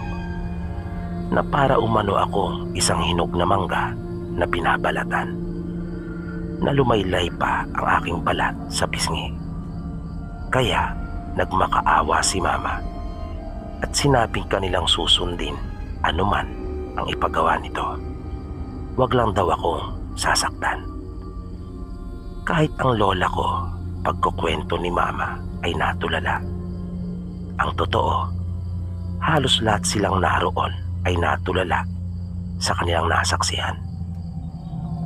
na para umano akong isang hinog na mangga na binabalatan, na lumaylay pa ang aking balat sa pisngi. Kaya nagmakaawa si Mama at sinabing kanilang susundin anuman ang ipagawa nito. Wag lang daw akong sasaktan. Kahit ang lola ko, pagkukwento ni Mama ay natulala. Ang totoo, halos lahat silang naroon ay natulala sa kanilang nasaksihan.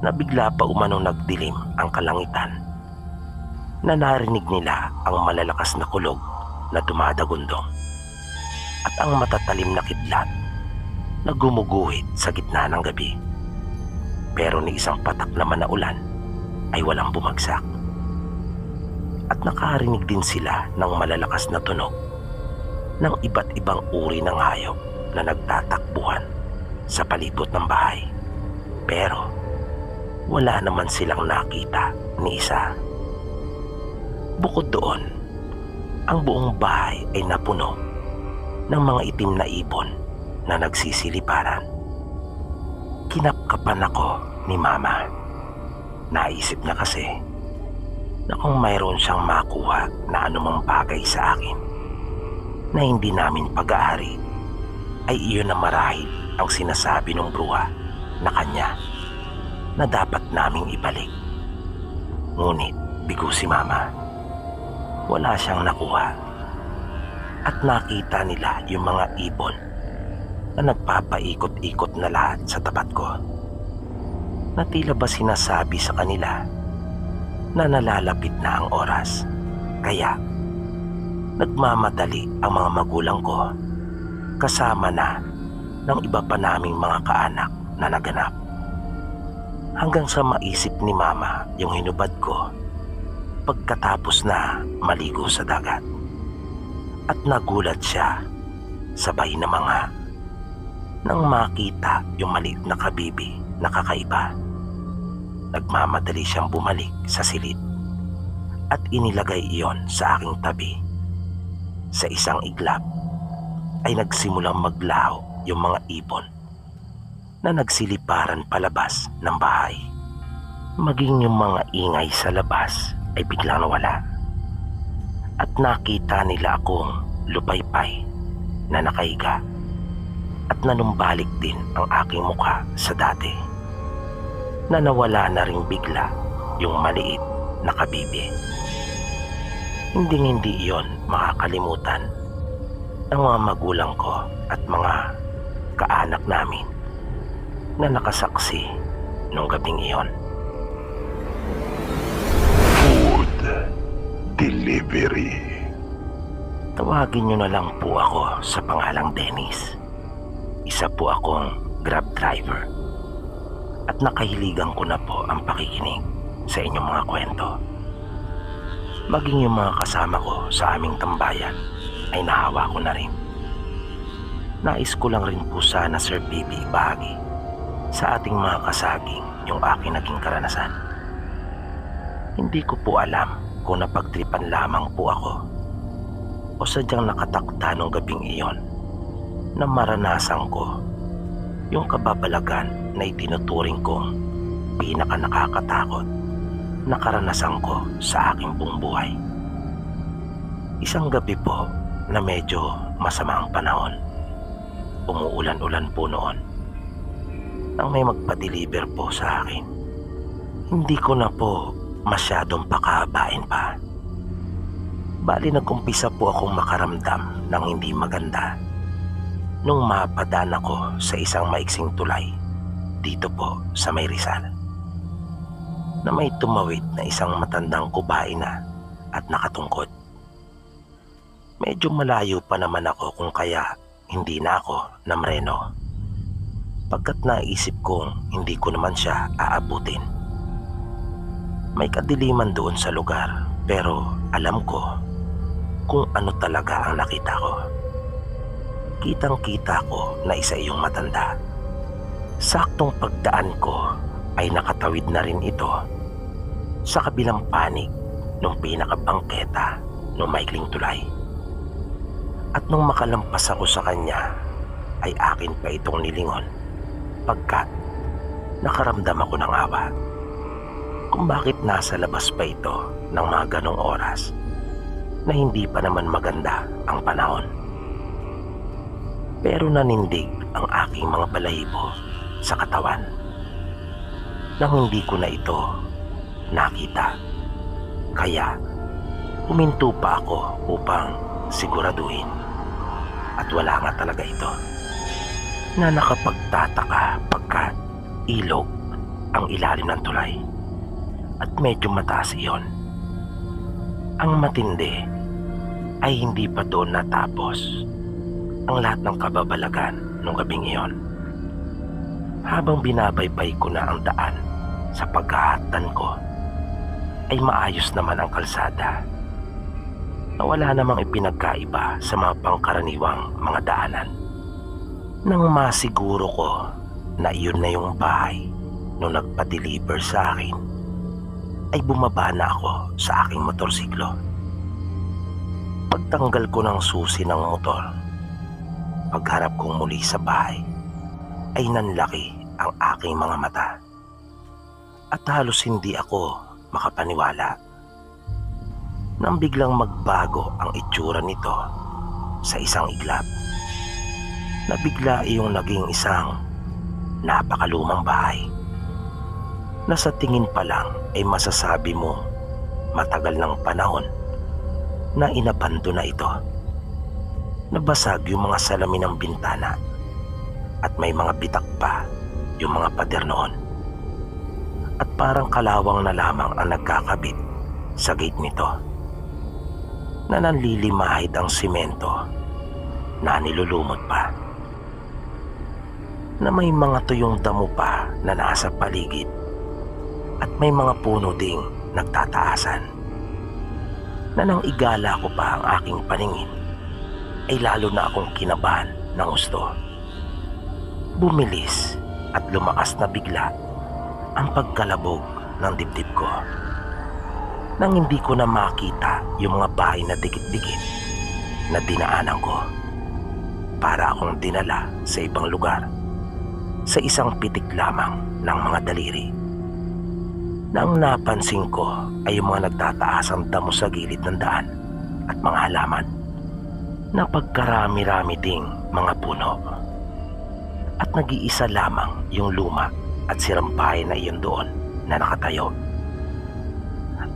Nabigla pa umano nagdilim ang kalangitan, na narinig nila ang malalakas na kulog na dumadagundong at ang matatalim na kidlat na gumuguhit sa gitna ng gabi. Pero ni isang patak naman na ulan ay walang bumagsak. At nakarinig din sila ng malalakas na tunog ng iba't ibang uri ng hayop na nagtatakbuhan sa palibot ng bahay. Pero wala naman silang nakita ni isa. Bukod doon, ang buong bahay ay napuno ng mga itim na ibon na nagsisiliparan. Kinapkapan ako ni Mama. Naisip niya kasi na kung mayroon siyang makuha na anumang bagay sa akin na hindi namin pag-aari, ay iyon na marahil ang sinasabi ng bruha na kanya na dapat naming ibalik. Ngunit bigo si Mama. Wala siyang nakuha. At nakita nila yung mga ibon na nagpapaikot-ikot na lahat sa tapat ko, na tila ba sinasabi sa kanila na nalalapit na ang oras. Kaya nagmamadali ang mga magulang ko, kasama na ng iba pa naming mga kaanak na naganap. Hanggang sa maisip ni Mama yung hinubad ko pagkatapos na maligo sa dagat. At nagulat siya, sabay na mga nang makita yung maliit na kabibi na kakaiba. Nagmamadali siyang bumalik sa silid at inilagay iyon sa aking tabi. Sa isang iglap ay nagsimulang maglaho yung mga ibon na nagsiliparan palabas ng bahay. Maging yung mga ingay sa labas ay biglang nawala. At nakita nila akong lupaypay na nakahiga at nanumbalik din ang aking mukha sa dati, na nawala na ring bigla yung maliit na kabibi. Hindi iyon makakalimutan ng mga magulang ko at mga kaanak namin na nakasaksi nung gabing iyon. Food delivery. Tawagin niyo na lang po ako sa pangalang Dennis. Isa po akong Grab driver at nakahiligan ko na po ang pakikinig sa inyong mga kwento. Maging yung mga kasama ko sa aming tambayan ay nahawa ko na rin. Nais ko lang rin po sana, Sir Bibi, bahagi sa ating mga kasaging yung aking naging karanasan. Hindi ko po alam kung napagtripan lamang po ako o sadyang nakatakda nung gabing iyon na maranasan ko yung kababalagan na itinuturing kong pinaka nakakatakot na karanasan ko sa aking buong buhay. Isang gabi po na medyo masama ang panahon. Umuulan-ulan po noon. Nang may magpa-deliver po sa akin, hindi ko na po masyadong pakahabain pa. Bali nag-umpisa po akong makaramdam ng hindi maganda nung mapadaan ako sa isang maiksing tulay dito po sa May Rizal, na may tumawid na isang matandang kubain na at nakatungkod. Medyo malayo pa naman ako kung kaya hindi na ako namreno, pagkat naisip kong hindi ko naman siya aabutin. May kadiliman doon sa lugar, pero alam ko kung ano talaga ang nakita ko. Kitang-kita ko na isa iyong matanda. Saktong pagdaan ko ay nakatawid na rin ito sa kabilang panig ng pinakabangketa ng maikling tulay. At nung makalampas ako sa kanya, ay akin pa itong nilingon, pagkat nakaramdam ako ng awa. Kung bakit nasa labas pa ito ng mga ganong oras na hindi pa naman maganda ang panahon. Pero nanindig ang aking mga balahibo sa katawan nang hindi ko na ito nakita. Kaya huminto pa ako upang siguraduhin, at wala nga talaga ito, na nakapagtataka pagkat ilog ang ilalim ng tulay at medyo mataas iyon. Ang matindi ay hindi pa doon natapos ang lahat ng kababalagan nung gabing iyon. Habang binabaybay ko na ang daan sa paghahatdan ko, ay maayos naman ang kalsada na wala namang ipinagkaiba sa mga pangkaraniwang mga daanan. Nang masiguro ko na iyon na yung bahay nung nagpa-deliver sa akin, ay bumaba na ako sa aking motorsiklo. Pagtanggal ko ng susi ng motor, pagharap kong muli sa bahay, ay nanlaki ang aking mga mata. At halos hindi ako makapaniwala nang biglang magbago ang itsura nito sa isang iglap, na bigla iyong naging isang napakalumang bahay na sa tingin pa lang ay masasabi mo matagal ng panahon na inabando na ito. Nabasag yung mga salamin ng bintana at may mga bitak pa yung mga pader noon, at parang kalawang na lamang ang nagkakabit sa gate nito, na nanlilimahid ang simento na nilulumot pa, na may mga tuyong damo pa na nasa paligid at may mga puno ding nagtataasan, na nang igala ko pa ang aking paningin ay lalo na akong kinabahan ng gusto. Bumilis at lumakas na bigla ang pagkalabog ng dibdib ko, nang hindi ko na makita yung mga bahay na dikit-dikit na dinaanan ko. Para akong dinala sa ibang lugar, sa isang pitik lamang ng mga daliri. Nang napansin ko ay yung mga nagtataasang damo sa gilid ng daan at mga halaman, na pagkarami-rami ding mga puno, at nag-iisa lamang yung luma at sirang bahay na iyon doon na nakatayo.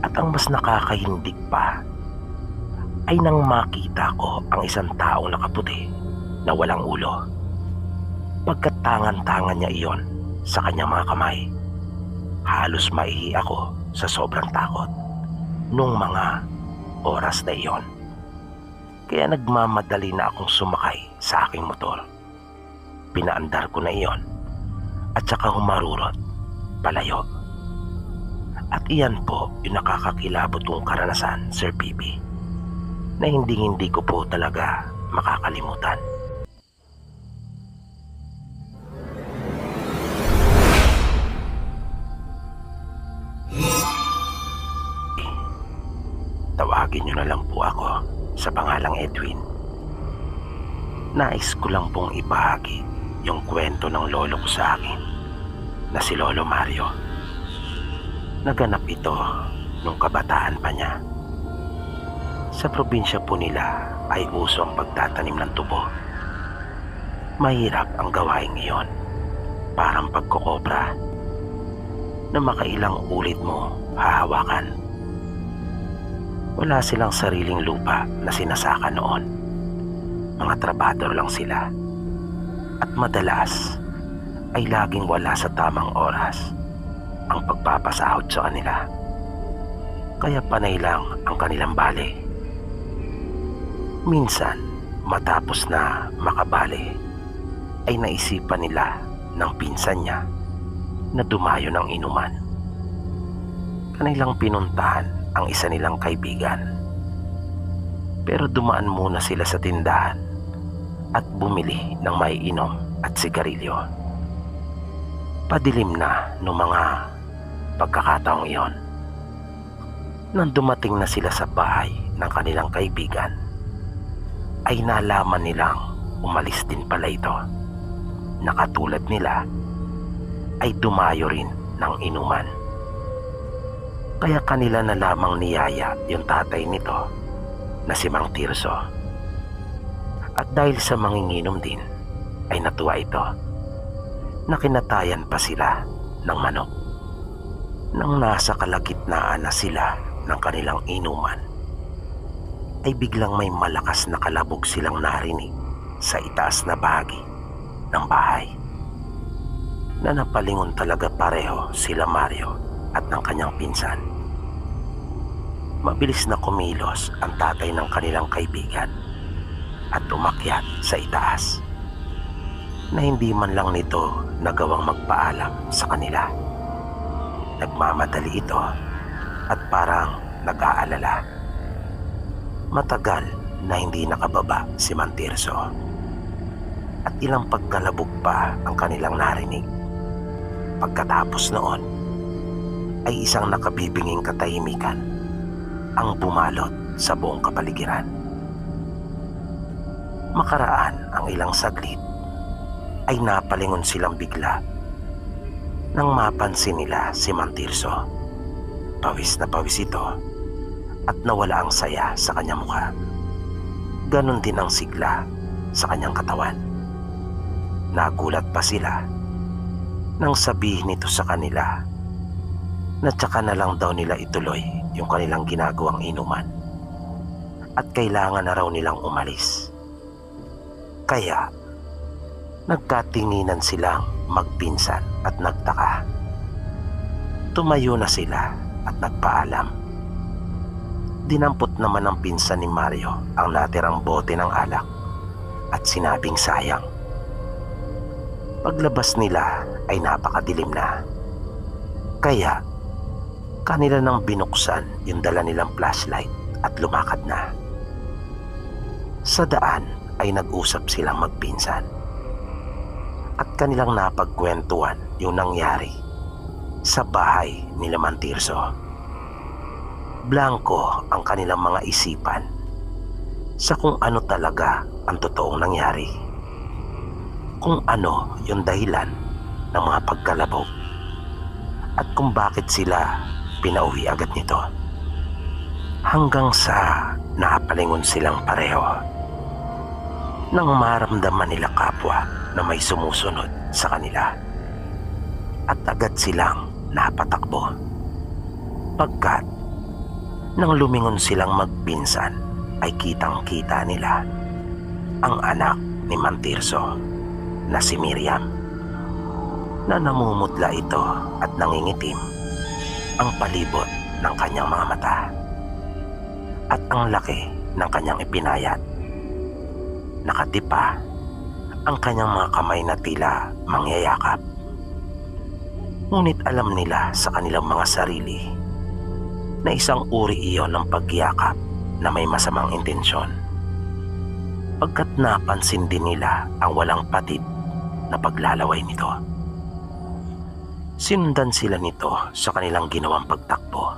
At ang mas nakakahindig pa ay nang makita ko ang isang taong nakaputi na walang ulo, pagkat tangan-tangan niya iyon sa kanyang mga kamay. Halos maihi ako sa sobrang takot nung mga oras na iyon. Kaya nagmamadali na akong sumakay sa aking motor. Pinaandar ko na iyon at saka humarurot palayo. At iyan po yung nakakakilabot kong karanasan, Sir Pipi, na hindi ko po talaga makakalimutan. Tawagin niyo na lang po ako sa pangalang Edwin. Nais ko lang pong ibahagi yung kwento ng lolo ko sa akin na si Lolo Mario. Naganap ito nung kabataan pa niya. Sa probinsya po nila ay uso ang pagtatanim ng tubo. Mahirap ang gawain iyon, parang pagkokobra na makailang ulit mo hahawakan. Wala silang sariling lupa na sinasaka noon. Mga trabador lang sila. At madalas ay laging wala sa tamang oras ang pagpapasahod sa kanila. Kaya panay lang ang kanilang bale. Minsan, matapos na makabale, ay naisipan nila ng pinsan niya na dumayo ng inuman. Kanilang pinuntahan ang isa nilang kaibigan. Pero dumaan muna sila sa tindahan at bumili ng may inom at sigarilyo. Padilim na noong mga pagkakataong iyon. Nang dumating na sila sa bahay ng kanilang kaibigan, ay nalaman nilang umalis din pala ito. Nakatulad nila, ay dumayo rin ng inuman. Kaya kanila na lamang niyaya yung tatay nito na si Mang Tirso. At dahil sa manginginom din, ay natuwa ito. Nakinatayan pa sila ng manok. Nang nasa kalagitnaan na sila ng kanilang inuman, ay biglang may malakas na kalabog silang narinig sa itaas na bahagi ng bahay. Na napalingon talaga pareho sila Mario at ng kanyang pinsan. Mabilis na kumilos ang tatay ng kanilang kaibigan at umakyat sa itaas, na hindi man lang nito nagawang magpaalam sa kanila. Nagmamadali ito at parang nag-aalala. Matagal na hindi nakababa si Mang Tirso at ilang pagkalabog pa ang kanilang narinig. Pagkatapos noon ay isang nakabibinging katahimikan ang bumalot sa buong kapaligiran. Makaraan ang ilang saglit ay napalingon silang bigla nang mapansin nila si Mang Tirso. Pawis na pawis ito at nawala ang saya sa kanyang mukha. Ganon din ang sigla sa kanyang katawan. Nagulat pa sila nang sabihin nito sa kanila na tsaka na lang daw nila ituloy yung kanilang ginagawang inuman at kailangan na raw nilang umalis. Kaya nagkatinginan silang magpinsan at nagtaka. Tumayo na sila at nagpaalam. Dinampot naman ng pinsan ni Mario ang natirang bote ng alak at sinabing sayang. Paglabas nila ay napakadilim na. Kaya kanila nang binuksan yung dala nilang flashlight at lumakad na. Sa daan ay nag-usap silang magpinsan at kanilang napagkwentuhan yung nangyari sa bahay nila Mang Tirso. Blanko ang kanilang mga isipan sa kung ano talaga ang totoong nangyari, kung ano yung dahilan ng mga pagkalabog at kung bakit sila pinauwi agad nito. Hanggang sa napalingon silang pareho nang maramdaman nila kapwa na may sumusunod sa kanila at agad silang napatakbo. Pagkat nang lumingon silang magpinsan ay kitang-kita nila ang anak ni Mang Tirso na si Miriam, na namumutla ito at nangingitim ang palibot ng kanyang mga mata at ang laki ng kanyang ipinayat. Nakatipa ang kanyang mga kamay na tila mangyayakap. Ngunit alam nila sa kanilang mga sarili na isang uri iyon ng pagyakap na may masamang intensyon. Pagkat napansin din nila ang walang patid na paglalaway nito. Sinundan sila nito sa kanilang ginawang pagtakbo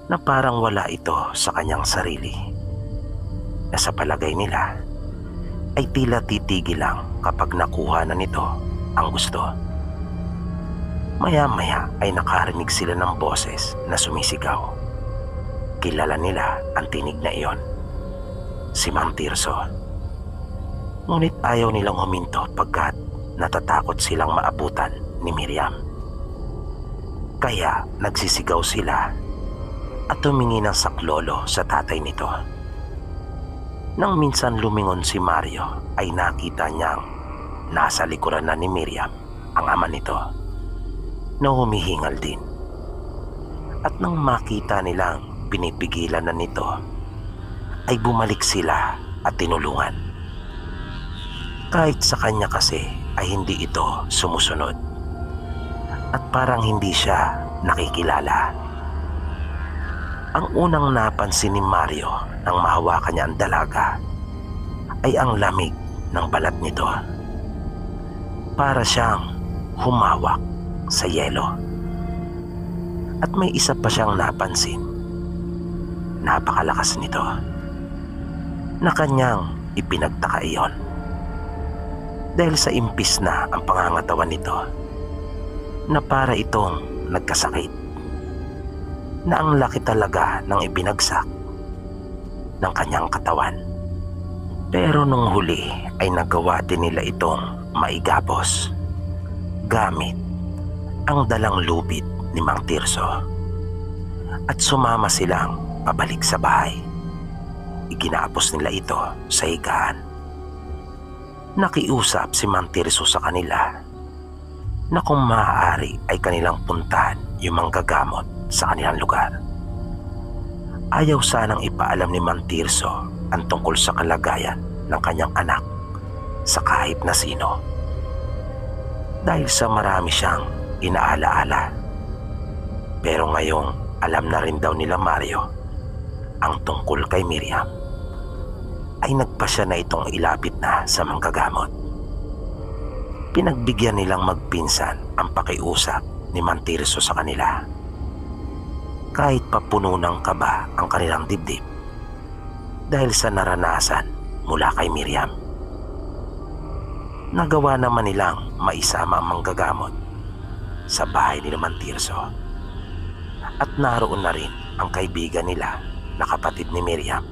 na parang wala ito sa kanyang sarili, na sa palagay nila ay tila titigil lang kapag nakuha na nito ang gusto. Maya-maya ay nakarinig sila ng boses na sumisigaw. Kilala nila ang tinig na iyon, si Mang Tirso. Ngunit ayaw nilang huminto pagkat natatakot silang maabutan ni Miriam. Kaya nagsisigaw sila at humingi ng saklolo sa tatay nito. Nang minsan lumingon si Mario ay nakita niyang nasa likuran na ni Miriam ang ama nito na humihingal din. At nang makita nilang pinipigilan na nito ay bumalik sila at tinulungan. Kahit sa kanya kasi ay hindi ito sumusunod at parang hindi siya nakikilala. Ang unang napansin ni Mario nang mahawakan niya ang dalaga ay ang lamig ng balat nito. Para siyang humawak sa yelo. At may isa pa siyang napansin. Napakalakas nito na kanyang ipinagtaka iyon. Dahil sa impis na ang pangangatawan nito na para itong nagkasakit, na ang laki talaga ng ibinagsak ng kanyang katawan. Pero nung huli ay nagawa din nila itong maigapos gamit ang dalang lubid ni Mang Tirso at sumama silang pabalik sa bahay. Iginapos nila ito sa higaan. Nakiusap si Mang Tirso sa kanila na kung maaari ay kanilang puntahan yung manggagamot sa kanilang lugar. Ayaw sanang ipaalam ni Mang Tirso ang tungkol sa kalagayan ng kanyang anak sa kahit na sino. Dahil sa marami siyang inaalaala. Pero ngayong alam na rin daw nila Mario ang tungkol kay Miriam, ay nagpasya na itong ilapit na sa manggagamot. Pinagbigyan nilang magpinsan ang pakiusap ni Mang Tirso sa kanila. Kahit papuno ng kaba ang kanilang dibdib dahil sa naranasan mula kay Miriam. Nagawa naman nilang maisama ang manggagamot sa bahay ni Mang Tirso. At naroon na rin ang kaibigan nila na kapatid ni Miriam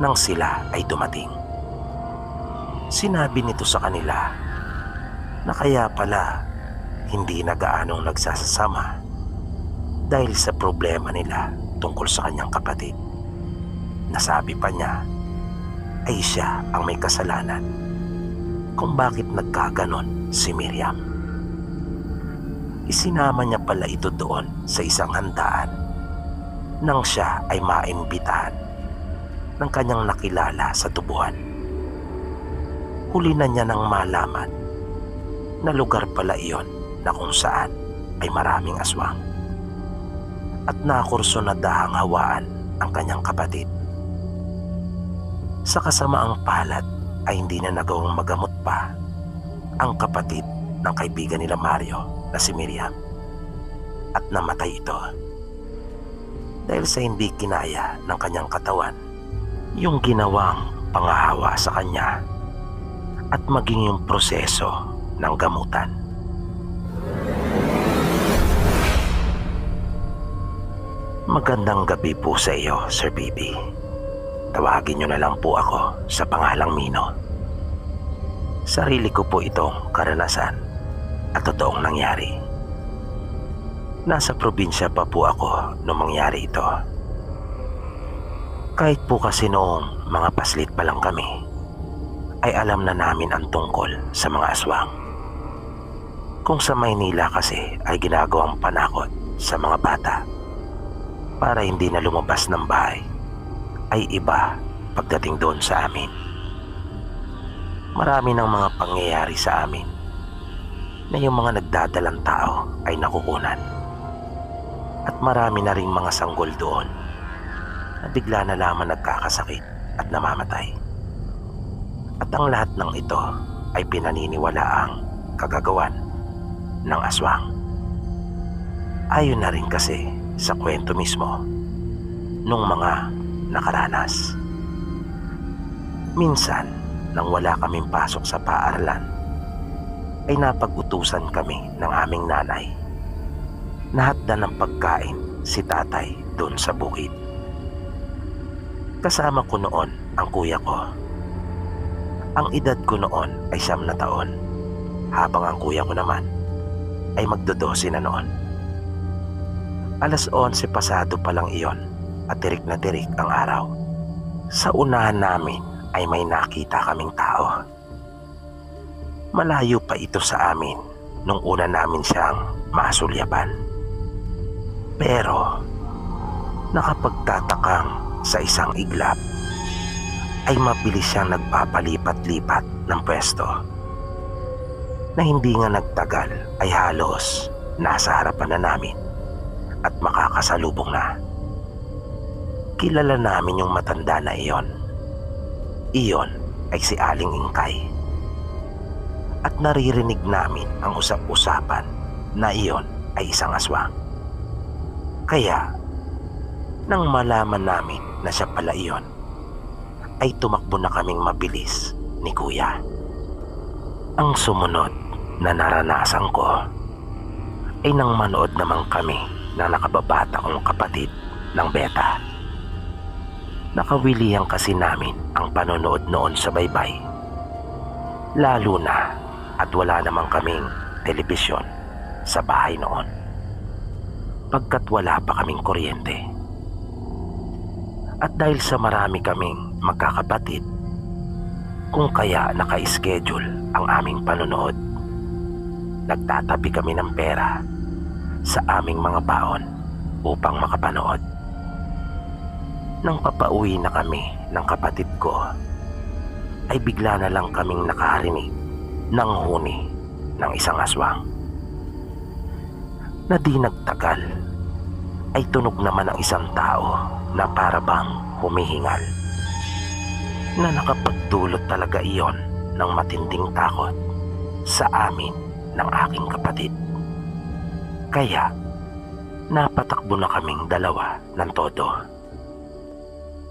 nang sila ay dumating. Sinabi nito sa kanila na kaya pala hindi na gaanong nagsasasama dahil sa problema nila tungkol sa kanyang kapatid. Nasabi pa niya ay siya ang may kasalanan kung bakit nagkaganon si Miriam. Isinama niya pala ito doon sa isang handaan nang siya ay maimbitahan ng kanyang nakilala sa tubuhan. Huli na niya nang malaman na lugar pala iyon na kung saan ay maraming aswang at nakurso na dahang hawaan ang kanyang kapatid. Sa kasamaang palad ay hindi na nagawang magamot pa ang kapatid ng kaibigan nila Mario na si Miriam at namatay ito dahil sa hindi kinaya ng kanyang katawan yung ginawang pangahawa sa kanya at maging yung proseso ng gamutan. Magandang gabi po sa iyo, Sir Bibi. Tawagin niyo na lang po ako sa pangalang Mino. Sarili ko po itong karanasan at totoong nangyari. Nasa probinsya pa po ako nung mangyari ito. Kahit po kasi noong mga paslit pa lang kami, ay alam na namin ang tungkol sa mga aswang. Kung sa Maynila kasi ay ginagawang panakot sa mga bata para hindi na lumabas ng bahay, ay iba pagdating doon sa amin. Marami ng mga pangyayari sa amin na yung mga nagdadalang tao ay nakukunan. At marami na ring mga sanggol doon na bigla na lamang nagkakasakit at namamatay. At ang lahat ng ito ay pinaniniwalaang kagagawan ng aswang. Ayon na rin kasi sa kwento mismo nung mga nakaranas. Minsan nang wala kaming pasok sa paaralan, ay napag-utusan kami ng aming nanay na hatdan ng pagkain si tatay doon sa bukid. Kasama ko noon ang kuya ko. Ang edad ko noon ay 9 na taon, habang ang kuya ko naman ay magdo-12 na noon. 11:00 pasado pa lang iyon at tirik na tirik ang araw. Sa unahan namin ay may nakita kaming tao. Malayo pa ito sa amin nung una namin siyang masulyapan. Pero nakapagtatakang sa isang iglap ay mabilis siyang nagpapalipat-lipat ng pwesto, na hindi nga nagtagal ay halos nasa harapan na namin at makakasalubong na. Kilala namin yung matanda na iyon. Iyon ay si Aling Ingkay. At naririnig namin ang usap-usapan na iyon ay isang aswang. Kaya, nang malaman namin na siya pala iyon, ay tumakbo na kaming mabilis ni Kuya. Ang sumunod na naranasan ko ay nang manood naman kami ng nakababata kong kapatid ng beta. Nakawilihan kasi namin ang panonood noon sa baybay. Lalo na at wala namang kaming telebisyon sa bahay noon, pagkat wala pa kaming kuryente. At dahil sa marami kaming magkakapatid, kung kaya naka-schedule ang aming panonood, nagtatabi kami ng pera sa aming mga baon upang makapanood. Nang papauwi na kami ng kapatid ko, ay bigla na lang kaming nakarinig ng huni ng isang aswang. Na di nagtagal ay tunog naman ang isang tao na para bang humihingal, na nakapagdulot talaga iyon ng matinding takot sa amin ng aking kapatid. Kaya napatakbo na kaming dalawa ng todo,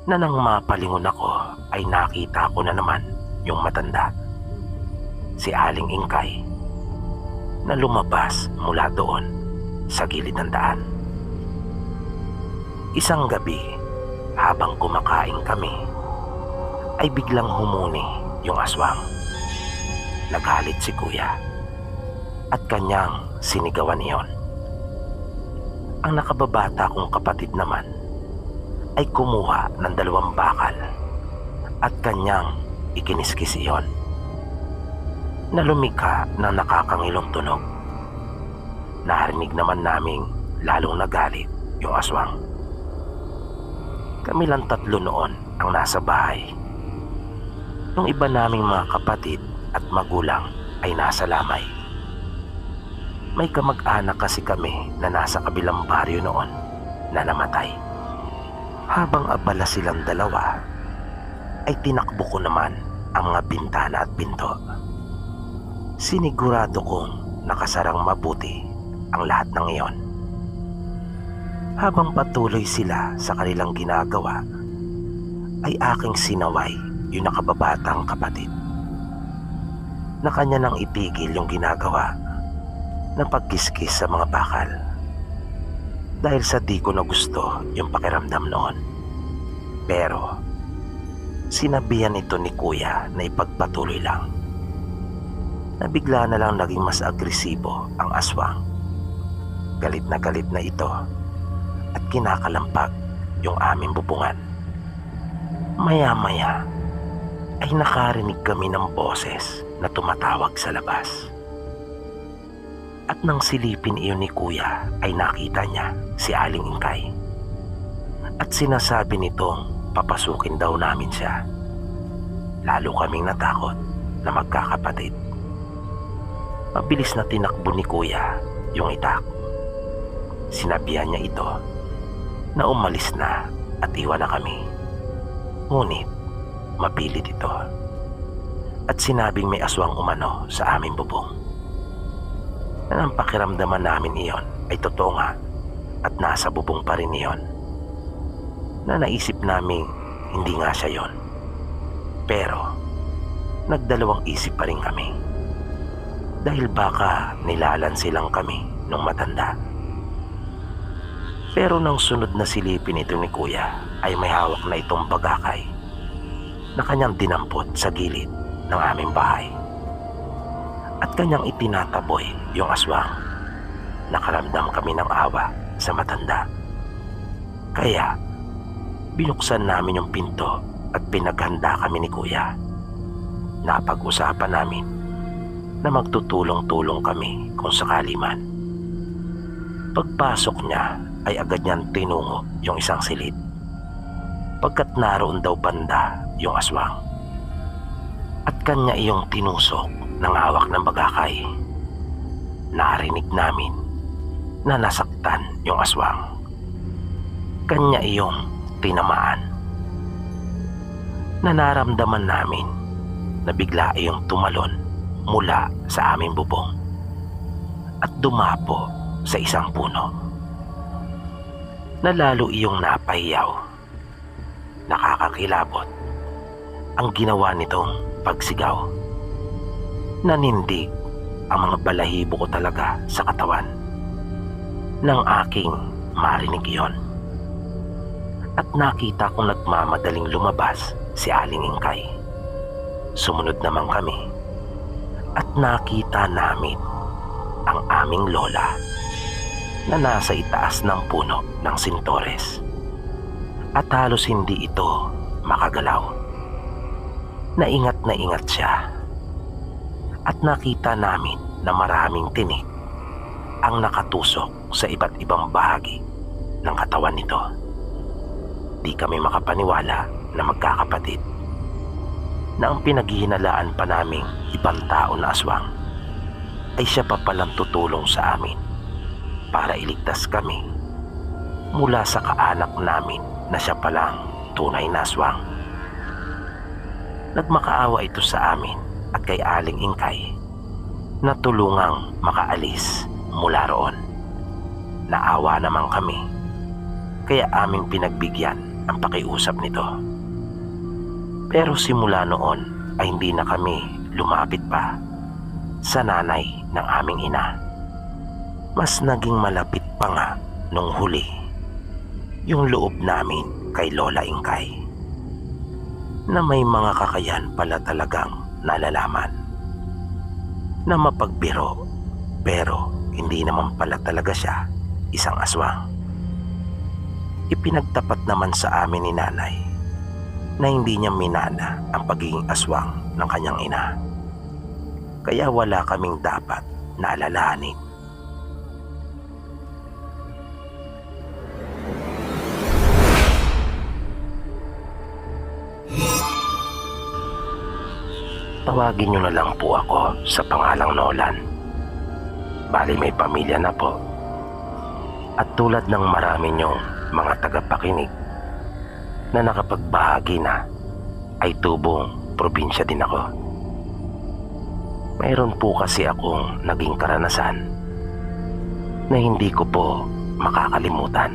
na nang mapalingon ako ay nakita ko na naman yung matanda, si Aling Ingkay, na lumabas mula doon sa gilid ng daan. Isang gabi, habang kumakain kami, ay biglang humuni yung aswang. Nagalit si Kuya at kanyang sinigawan iyon. Ang nakababata kong kapatid naman ay kumuha ng 2 bakal at kanyang ikiniskis iyon, na lumika ng nakakangilong tunog. Narinig naman naming lalong nagalit yung aswang. Kami lang 3 noon ang nasa bahay. Yung iba naming mga kapatid at magulang ay nasa lamay. May kamag-anak kasi kami na nasa kabilang baryo noon na namatay. Habang abala silang dalawa, ay tinakbo ko naman ang mga bintana at pinto. Sinigurado kong nakasarang mabuti ang lahat ng iyon. Habang patuloy sila sa kanilang ginagawa, ay aking sinaway yung nakababatang kapatid, na kanya nang itigil yung ginagawa na pagkiskis sa mga bakal, dahil sa di ko na gusto yung pakiramdam noon. Pero sinabihan ito ni Kuya na ipagpatuloy lang, na bigla na lang naging mas agresibo ang aswang. Galit na ito at kinakalampag yung aming bubungan. Maya-maya ay nakarinig kami ng boses na tumatawag sa labas. At nang silipin iyon ni Kuya ay nakita niya si Aling Ingkay. At sinasabi nitong papasukin daw namin siya. Lalo kaming natakot na magkakapatid. Mabilis na tinakbo ni Kuya yung itak. Sinabihan niya ito na umalis na at iwan na kami. Ngunit mapilit ito at sinabing may aswang umano sa aming bubong. Na ang pakiramdaman namin iyon ay totoo nga at nasa bubong pa rin iyon. Na naisip naming hindi nga siya yon. Pero Nagdalawang isip pa rin kami. Dahil baka nilalansilang kami nung matanda. Pero nang sunod na silipin ito ni Kuya ay may hawak na itong bagakay na kanyang dinampot sa gilid ng aming bahay. At kanyang itinataboy yung aswang. Nakaramdam kami ng awa sa matanda. Kaya binuksan namin yung pinto at pinaghanda kami ni Kuya. Napag-usapan namin na magtutulong-tulong kami kung sakali man. Pagpasok niya ay agad niyang tinungo yung isang silid, pagkat naroon daw banda yung aswang. At kanya iyong tinusok ng hawak ng bagakay. Narinig namin na nasaktan yung aswang. Kanya iyong tinamaan. Nanaramdaman namin na bigla iyong tumalon mula sa aming bubong at dumapo sa isang puno. Nalalo iyong napahiyaw. Nakakakilabot ang ginawa nitong pagsigaw. Nanindig ang mga balahibo ko talaga sa katawan nang aking marinig iyon. At nakita kong nagmamadaling lumabas si Aling Ingkay. Sumunod naman kami at nakita namin ang aming lola na nasa itaas ng puno ng sintores at halos hindi ito makagalaw. Naingat na ingat siya at nakita namin na maraming tinik ang nakatusok sa iba't ibang bahagi ng katawan nito. Di kami makapaniwala na magkakapatid na ang pinaghihinalaan pa naming ibang tao na aswang ay siya pa palang tutulong sa amin para iligtas kami mula sa kaanak namin na siya palang tunay na aswang. Nagmakaawa ito sa amin at kay Aling Ingkay na tulungang makaalis mula roon. Naawa naman kami kaya aming pinagbigyan ang pakiusap nito. Pero simula noon ay hindi na kami lumapit pa sa nanay ng aming ina. Mas naging malapit pa nga nung huli yung loob namin kay Lola Ingkay na may mga kakayan pala talagang nalalaman na mapagbiro, pero hindi naman pala talaga siya isang aswang. Ipinagtapat naman sa amin ni nanay na hindi niya minana ang pagiging aswang ng kanyang ina. Kaya wala kaming dapat na alalahanin. Tawagin niyo na lang po ako sa pangalang Nolan. Bali may pamilya na po. At tulad ng marami niyong mga tagapakinig na nakapagbahagi na, ay tubong probinsya din ako. Mayroon po kasi akong naging karanasan na hindi ko po makakalimutan.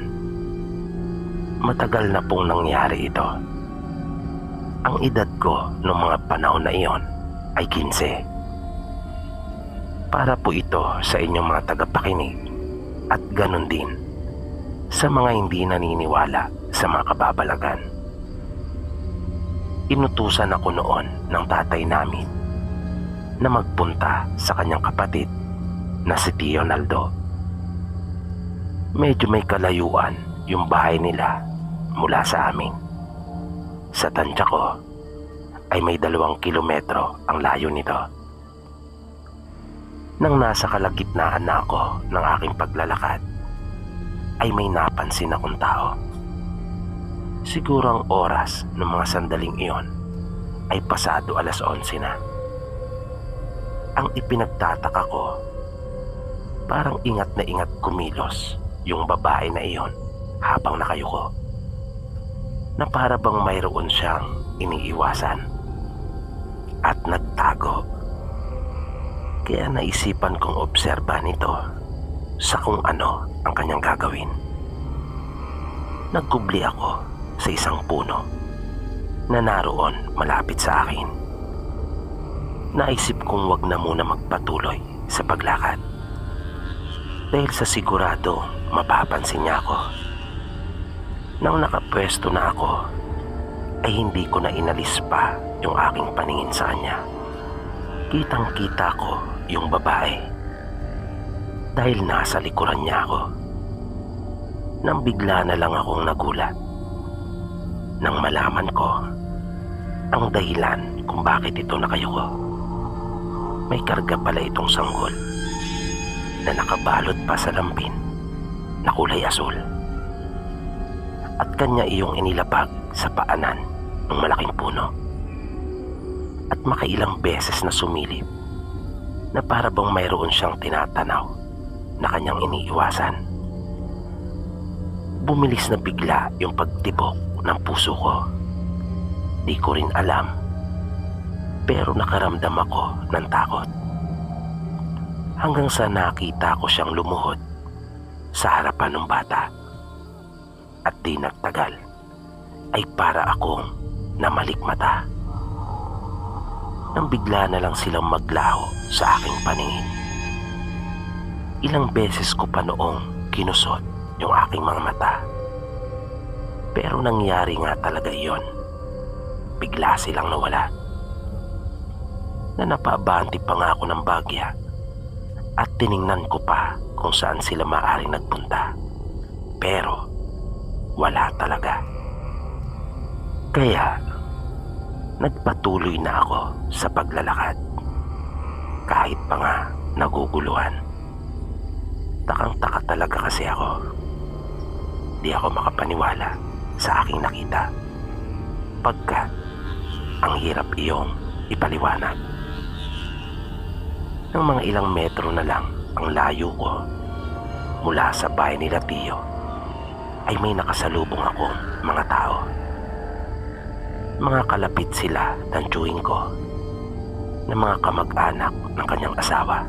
Matagal na pong nangyari ito. Ang edad ko noong mga panahon na iyon ay 15. Para po ito sa inyong mga tagapakinig at ganun din sa mga hindi naniniwala sa mga kababalagan. Inutusan ako noon ng tatay namin na magpunta sa kanyang kapatid na si Tio Naldo. Medyo may kalayuan yung bahay nila mula sa amin. Sa tansya ko ay may 2 kilometro ang layo nito. Nang nasa kalagitnaan na ako ng aking paglalakad, ay may napansin akong tao. Siguro ang oras ng mga sandaling iyon ay pasado 11:00 na. Ang ipinagtataka ko, parang ingat na ingat kumilos yung babae na iyon habang nakayuko, na para bang mayroon siyang iniiwasan at nagtago. Kaya naisipan kong obserbahan ito sa kung ano ang kanyang gagawin. Nagkubli ako sa isang puno na naroon malapit sa akin. Naisip kong wag na muna magpatuloy sa paglakad. Dahil sa sigurado mapapansin niya ako. Nang nakapwesto na ako, ay hindi ko na inalis pa yung aking paningin sa kanya. Kitang-kita ko yung babae. Dahil nasa likuran niya ako. Nang bigla na lang akong nagulat. Nang malaman ko ang dahilan kung bakit ito nakayuko. May karga pala itong sanggol na nakabalot pa sa lampin na kulay asul. At kanya iyong inilapag sa paanan ng malaking puno. At makailang beses na sumilip na para bang mayroon siyang tinatanaw na kanyang iniiwasan. Bumilis na bigla yung pagtibok ng puso ko. Di ko rin alam, pero nakaramdam ako ng takot. Hanggang sa nakita ko siyang lumuhod sa harapan ng bata. At di nagtagal ay para akong namalikmata. Nang bigla na lang silang maglaho sa aking paningin. Ilang beses ko pa noong kinusot yung aking mga mata. Pero nangyari nga talaga iyon. Bigla silang nawala. Na napabanti pa nga ako ng bagya at tiningnan ko pa kung saan sila maaaring nagpunta. Pero wala talaga. Kaya nagpatuloy na ako sa paglalakad. Kahit pa nga naguguluhan. Takang-taka talaga kasi ako. Di ako makapaniwala sa aking nakita. Pagkat ang hirap iyong ipaliwanag. Ng mga ilang metro na lang ang layo ko mula sa bahay nila Tio ay may nakasalubong akong mga tao. Mga kalapit sila ng tiyuhin ko na mga kamag-anak ng kanyang asawa.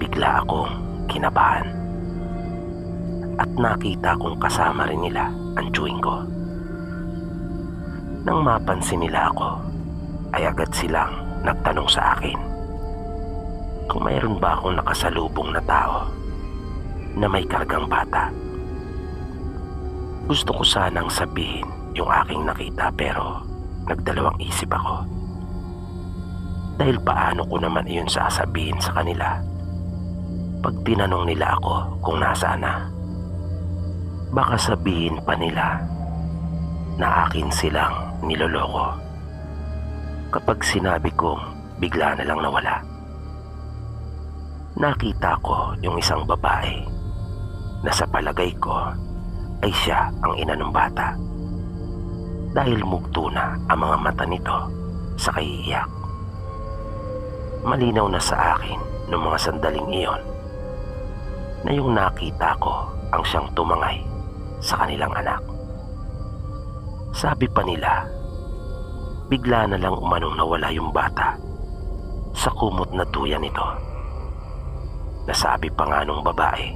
Bigla akong kinabahan at nakita kong kasama rin nila ang tiyuhin ko. Nang mapansin nila ako ay agad silang nagtanong sa akin kung mayroon ba akong nakasalubong na tao na may kargang bata. Gusto ko sanang sabihin yung aking nakita pero nagdalawang isip ako. Dahil paano ko naman iyon sasabihin sa kanila pag tinanong nila ako kung nasaan na. Baka sabihin pa nila na akin silang niloloko kapag sinabi kong bigla na lang nawala. Nakita ko yung isang babae na sa palagay ko ay siya ang ina ng bata dahil mugto na ang mga mata nito sa kaiiyak. Malinaw na sa akin noong mga sandaling iyon na yung nakita ko ang siyang tumangay sa kanilang anak. Sabi pa nila, bigla na lang umanong nawala yung bata sa kumot na duyan nito. Nasabi pa nga nung babae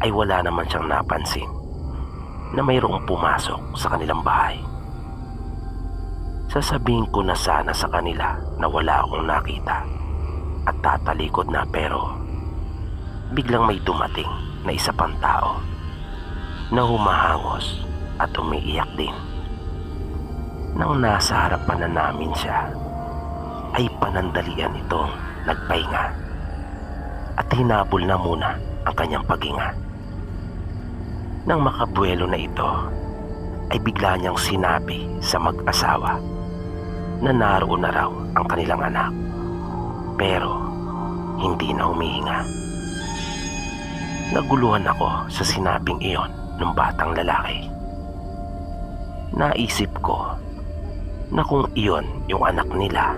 ay wala naman siyang napansin na mayroong pumasok sa kanilang bahay. Sasabihin ko na sana sa kanila na wala akong nakita at tatalikod na pero biglang may dumating na isa pang tao na humahangos at umiiyak din. Nang nasa harapan na namin siya ay panandalian itong nagpahinga at hinabol na muna ang kanyang paghinga. Nang makabuelo na ito ay bigla niyang sinabi sa mag-asawa na naroon na raw ang kanilang anak pero hindi na humihinga. Naguluhan ako sa sinabing iyon ng batang lalaki. Naisip ko na kung iyon yung anak nila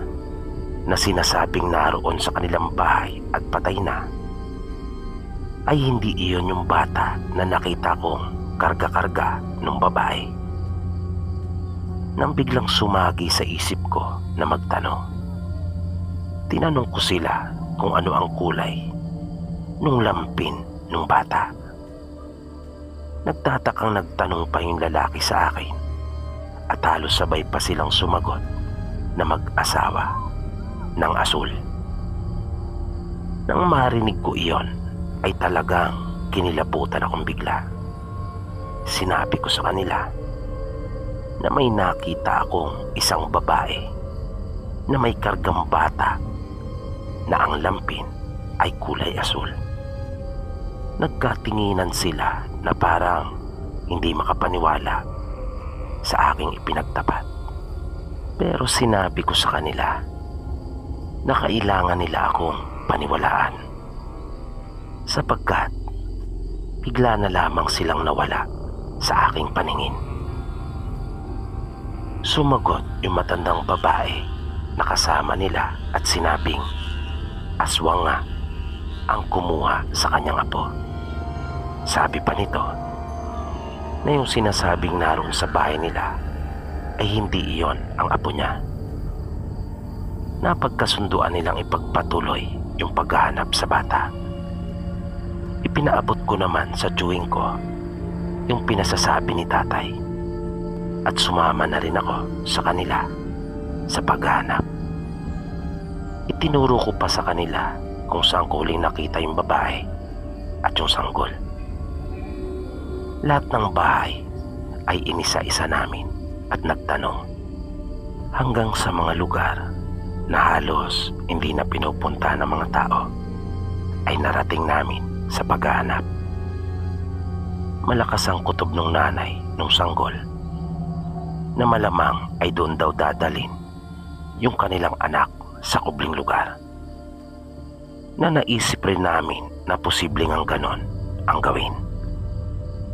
na sinasabing naroon sa kanilang bahay at patay na, ay hindi iyon yung bata na nakita kong karga-karga ng babae. Nang biglang sumagi sa isip ko na magtanong, tinanong ko sila kung ano ang kulay nung lampin ng bata. Nagtatakang nagtanong pa yung lalaki sa akin at halos sabay pa silang sumagot na mag-asawa ng asul. Nang marinig ko iyon ay talagang kinilabutan akong bigla. Sinabi ko sa kanila na may nakita akong isang babae na may kargang bata na ang lampin ay kulay asul. Nagkatinginan sila na parang hindi makapaniwala sa aking ipinagtapat. Pero sinabi ko sa kanila na kailangan nila akong paniwalaan sapagkat bigla na lamang silang nawala sa aking paningin. Sumagot yung matandang babae na kasama nila at sinabing aswang nga ang kumuha sa kanyang apo. Sabi pa nito na yung sinasabing naroon sa bahay nila ay hindi iyon ang apo niya. Napagkasunduan nilang ipagpatuloy yung paghahanap sa bata. Ipinaabot ko naman sa chewing ko yung pinasasabi ni tatay at sumama na rin ako sa kanila sa paghahanap. Itinuro ko pa sa kanila kung saan ko huling nakita yung babae at yung sanggol. Lahat ng bahay ay inisa-isa namin at nagtanong hanggang sa mga lugar na halos hindi na pinupunta ng mga tao ay narating namin sa paghahanap. Malakas ang kutob ng nanay ng sanggol na malamang ay doon daw dadalin yung kanilang anak sa kubling lugar. Na naisip rin namin na posibleng ang ganon ang gawin.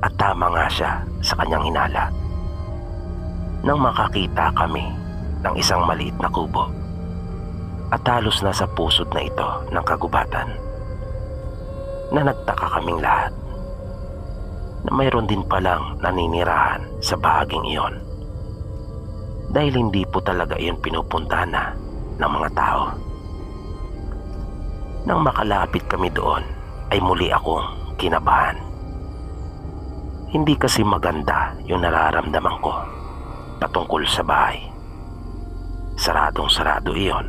At tama nga siya sa kanyang hinala. Nang makakita kami ng isang maliit na kubo at halos nasa pusod na ito ng kagubatan, na nagtaka kaming lahat na mayroon din palang naninirahan sa bahaging iyon dahil hindi po talaga iyon pinupuntahan na ng mga tao. Nang makalapit kami doon ay muli akong kinabahan. Hindi kasi maganda yung nararamdaman ko patungkol sa bahay. Saradong sarado iyon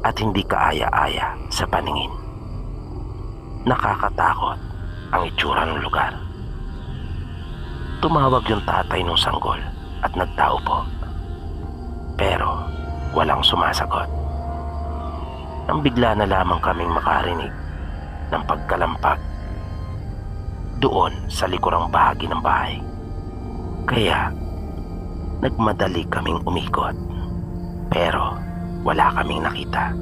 at hindi kaaya-aya sa paningin. Nakakatakot ang itsura ng lugar. Tumawag yung tatay ng sanggol at nagtao po. Pero walang sumasagot. Nang bigla na lamang kaming makarinig ng pagkalampag doon sa likurang bahagi ng bahay. Kaya nagmadali kaming umikot pero wala kaming nakita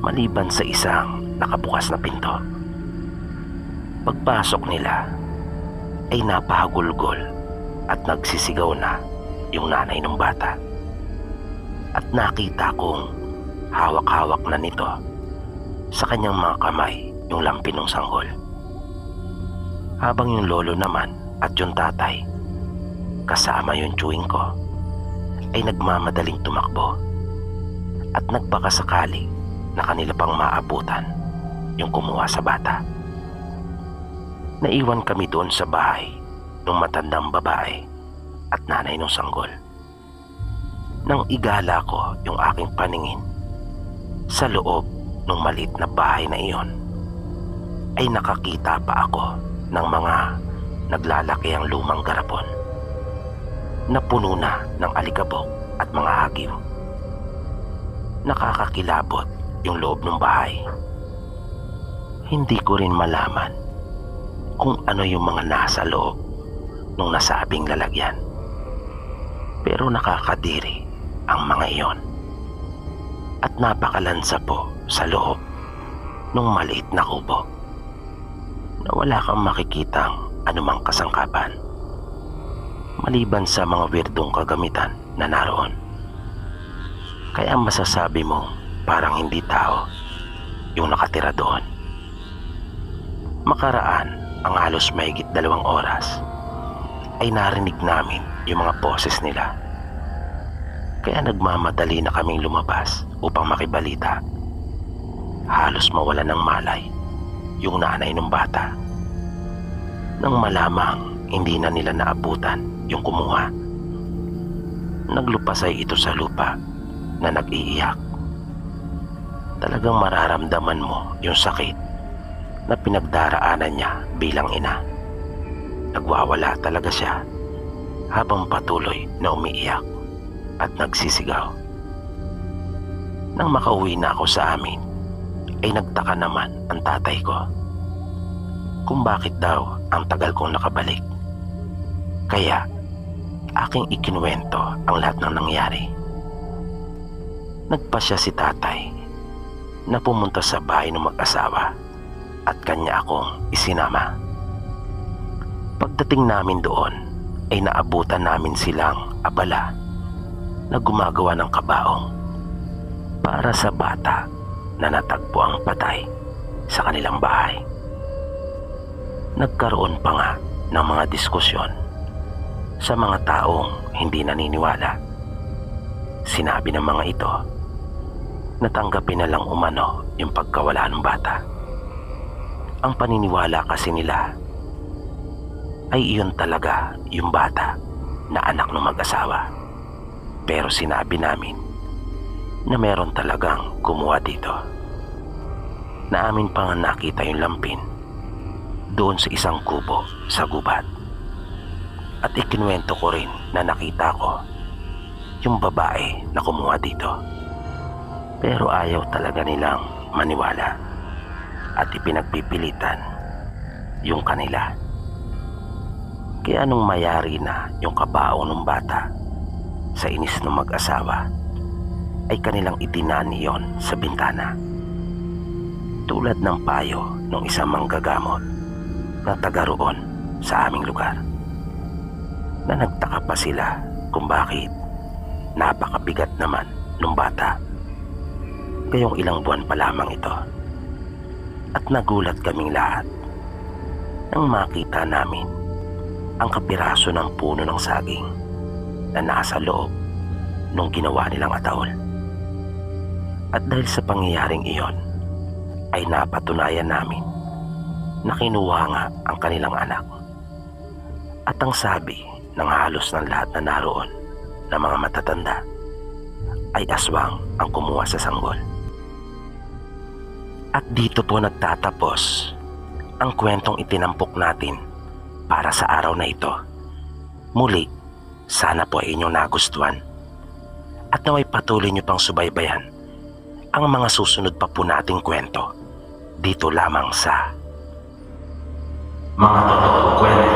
maliban sa isang nakabukas na pinto. Pagpasok nila ay napahagulgol at nagsisigaw na yung nanay ng bata. At nakita kong hawak-hawak na nito sa kanyang mga kamay yung lampin ng sanggol. Habang yung lolo naman at yung tatay kasama yung chewing ko ay nagmamadaling tumakbo at nagbakasakali na kanila pang maabutan yung kumuha sa bata. Naiwan kami doon sa bahay ng matandang babae at nanay ng sanggol. Nang igala ko yung aking paningin sa loob ng maliit na bahay na iyon, ay nakakita pa ako ng mga naglalaki ang lumang garapon na puno na ng alikabok at mga hagib. Nakakakilabot yung loob ng bahay. Hindi ko rin malaman kung ano yung mga nasa loob ng nasabing lalagyan. Pero nakakadiri ang mga iyon. At napakalansa po sa loob ng maliit na kubo na wala kang makikitang anumang kasangkapan maliban sa mga weirdong kagamitan na naroon. Kaya masasabi mo parang hindi tao yung nakatira doon. Makaraan ang halos mahigit 2 oras ay narinig namin yung mga boses nila. Kaya nagmamadali na kaming lumabas upang makibalita. Halos mawala ng malay yung nanay ng bata. Nang malamang hindi na nila naabutan yung kumuha, naglupasay ito sa lupa na nag-iiyak Talagang mararamdaman mo yung sakit na pinagdaraanan niya bilang ina. Nagwawala talaga siya habang patuloy na umiiyak at nagsisigaw. Nang makauwi na ako sa amin, ay nagtaka naman ang tatay ko kung bakit daw ang tagal kong nakabalik. Kaya aking ikinuwento ang lahat ng nangyari. Nagpasya si tatay na pumunta sa bahay ng mag-asawa at kanya akong isinama. Pagdating namin doon ay naabutan namin silang abala na gumagawa ng kabaong para sa bata na natagpo ang patay sa kanilang bahay. Nagkaroon pa nga ng mga diskusyon sa mga taong hindi naniniwala. Sinabi ng mga ito na tanggapin na lang umano yung pagkawala ng bata. Ang paniniwala kasi nila ay iyon talaga yung bata na anak ng mag-asawa. Pero sinabi namin na meron talagang kumuha dito. Naamin pa nga nakita yung lampin doon sa isang kubo sa gubat. At ikinuwento ko rin na nakita ko yung babae na kumuha dito. Pero ayaw talaga nilang maniwala at ipinagpipilitan yung kanila. Kaya nung mayari na yung kabaong ng bata sa inis ng mag-asawa, ay kanilang itinani yon sa bintana. Tulad ng payo ng isang manggagamot na taga roon sa aming lugar. Na nagtaka pa sila kung bakit napakabigat naman ng bata. Gayong ilang buwan pa lamang ito. At nagulat kaming lahat nang makita namin ang kapiraso ng puno ng saging na nasa loob nung ginawa nilang ataol. At dahil sa pangyayaring iyon ay napatunayan namin na kinuha nga ang kanilang anak. At ang sabi ng halos ng lahat na naroon na mga matatanda ay aswang ang kumuha sa sanggol. At dito po nagtatapos ang kwentong itinampok natin para sa araw na ito. Muli, sana po ay inyong nagustuhan at naway patuloy nyo pang subaybayan ang mga susunod pa po nating kwento dito lamang sa Mga Totoong Kwento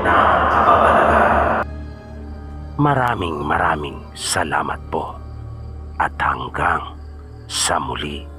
na Kababalagan. Maraming salamat po at hanggang sa muli.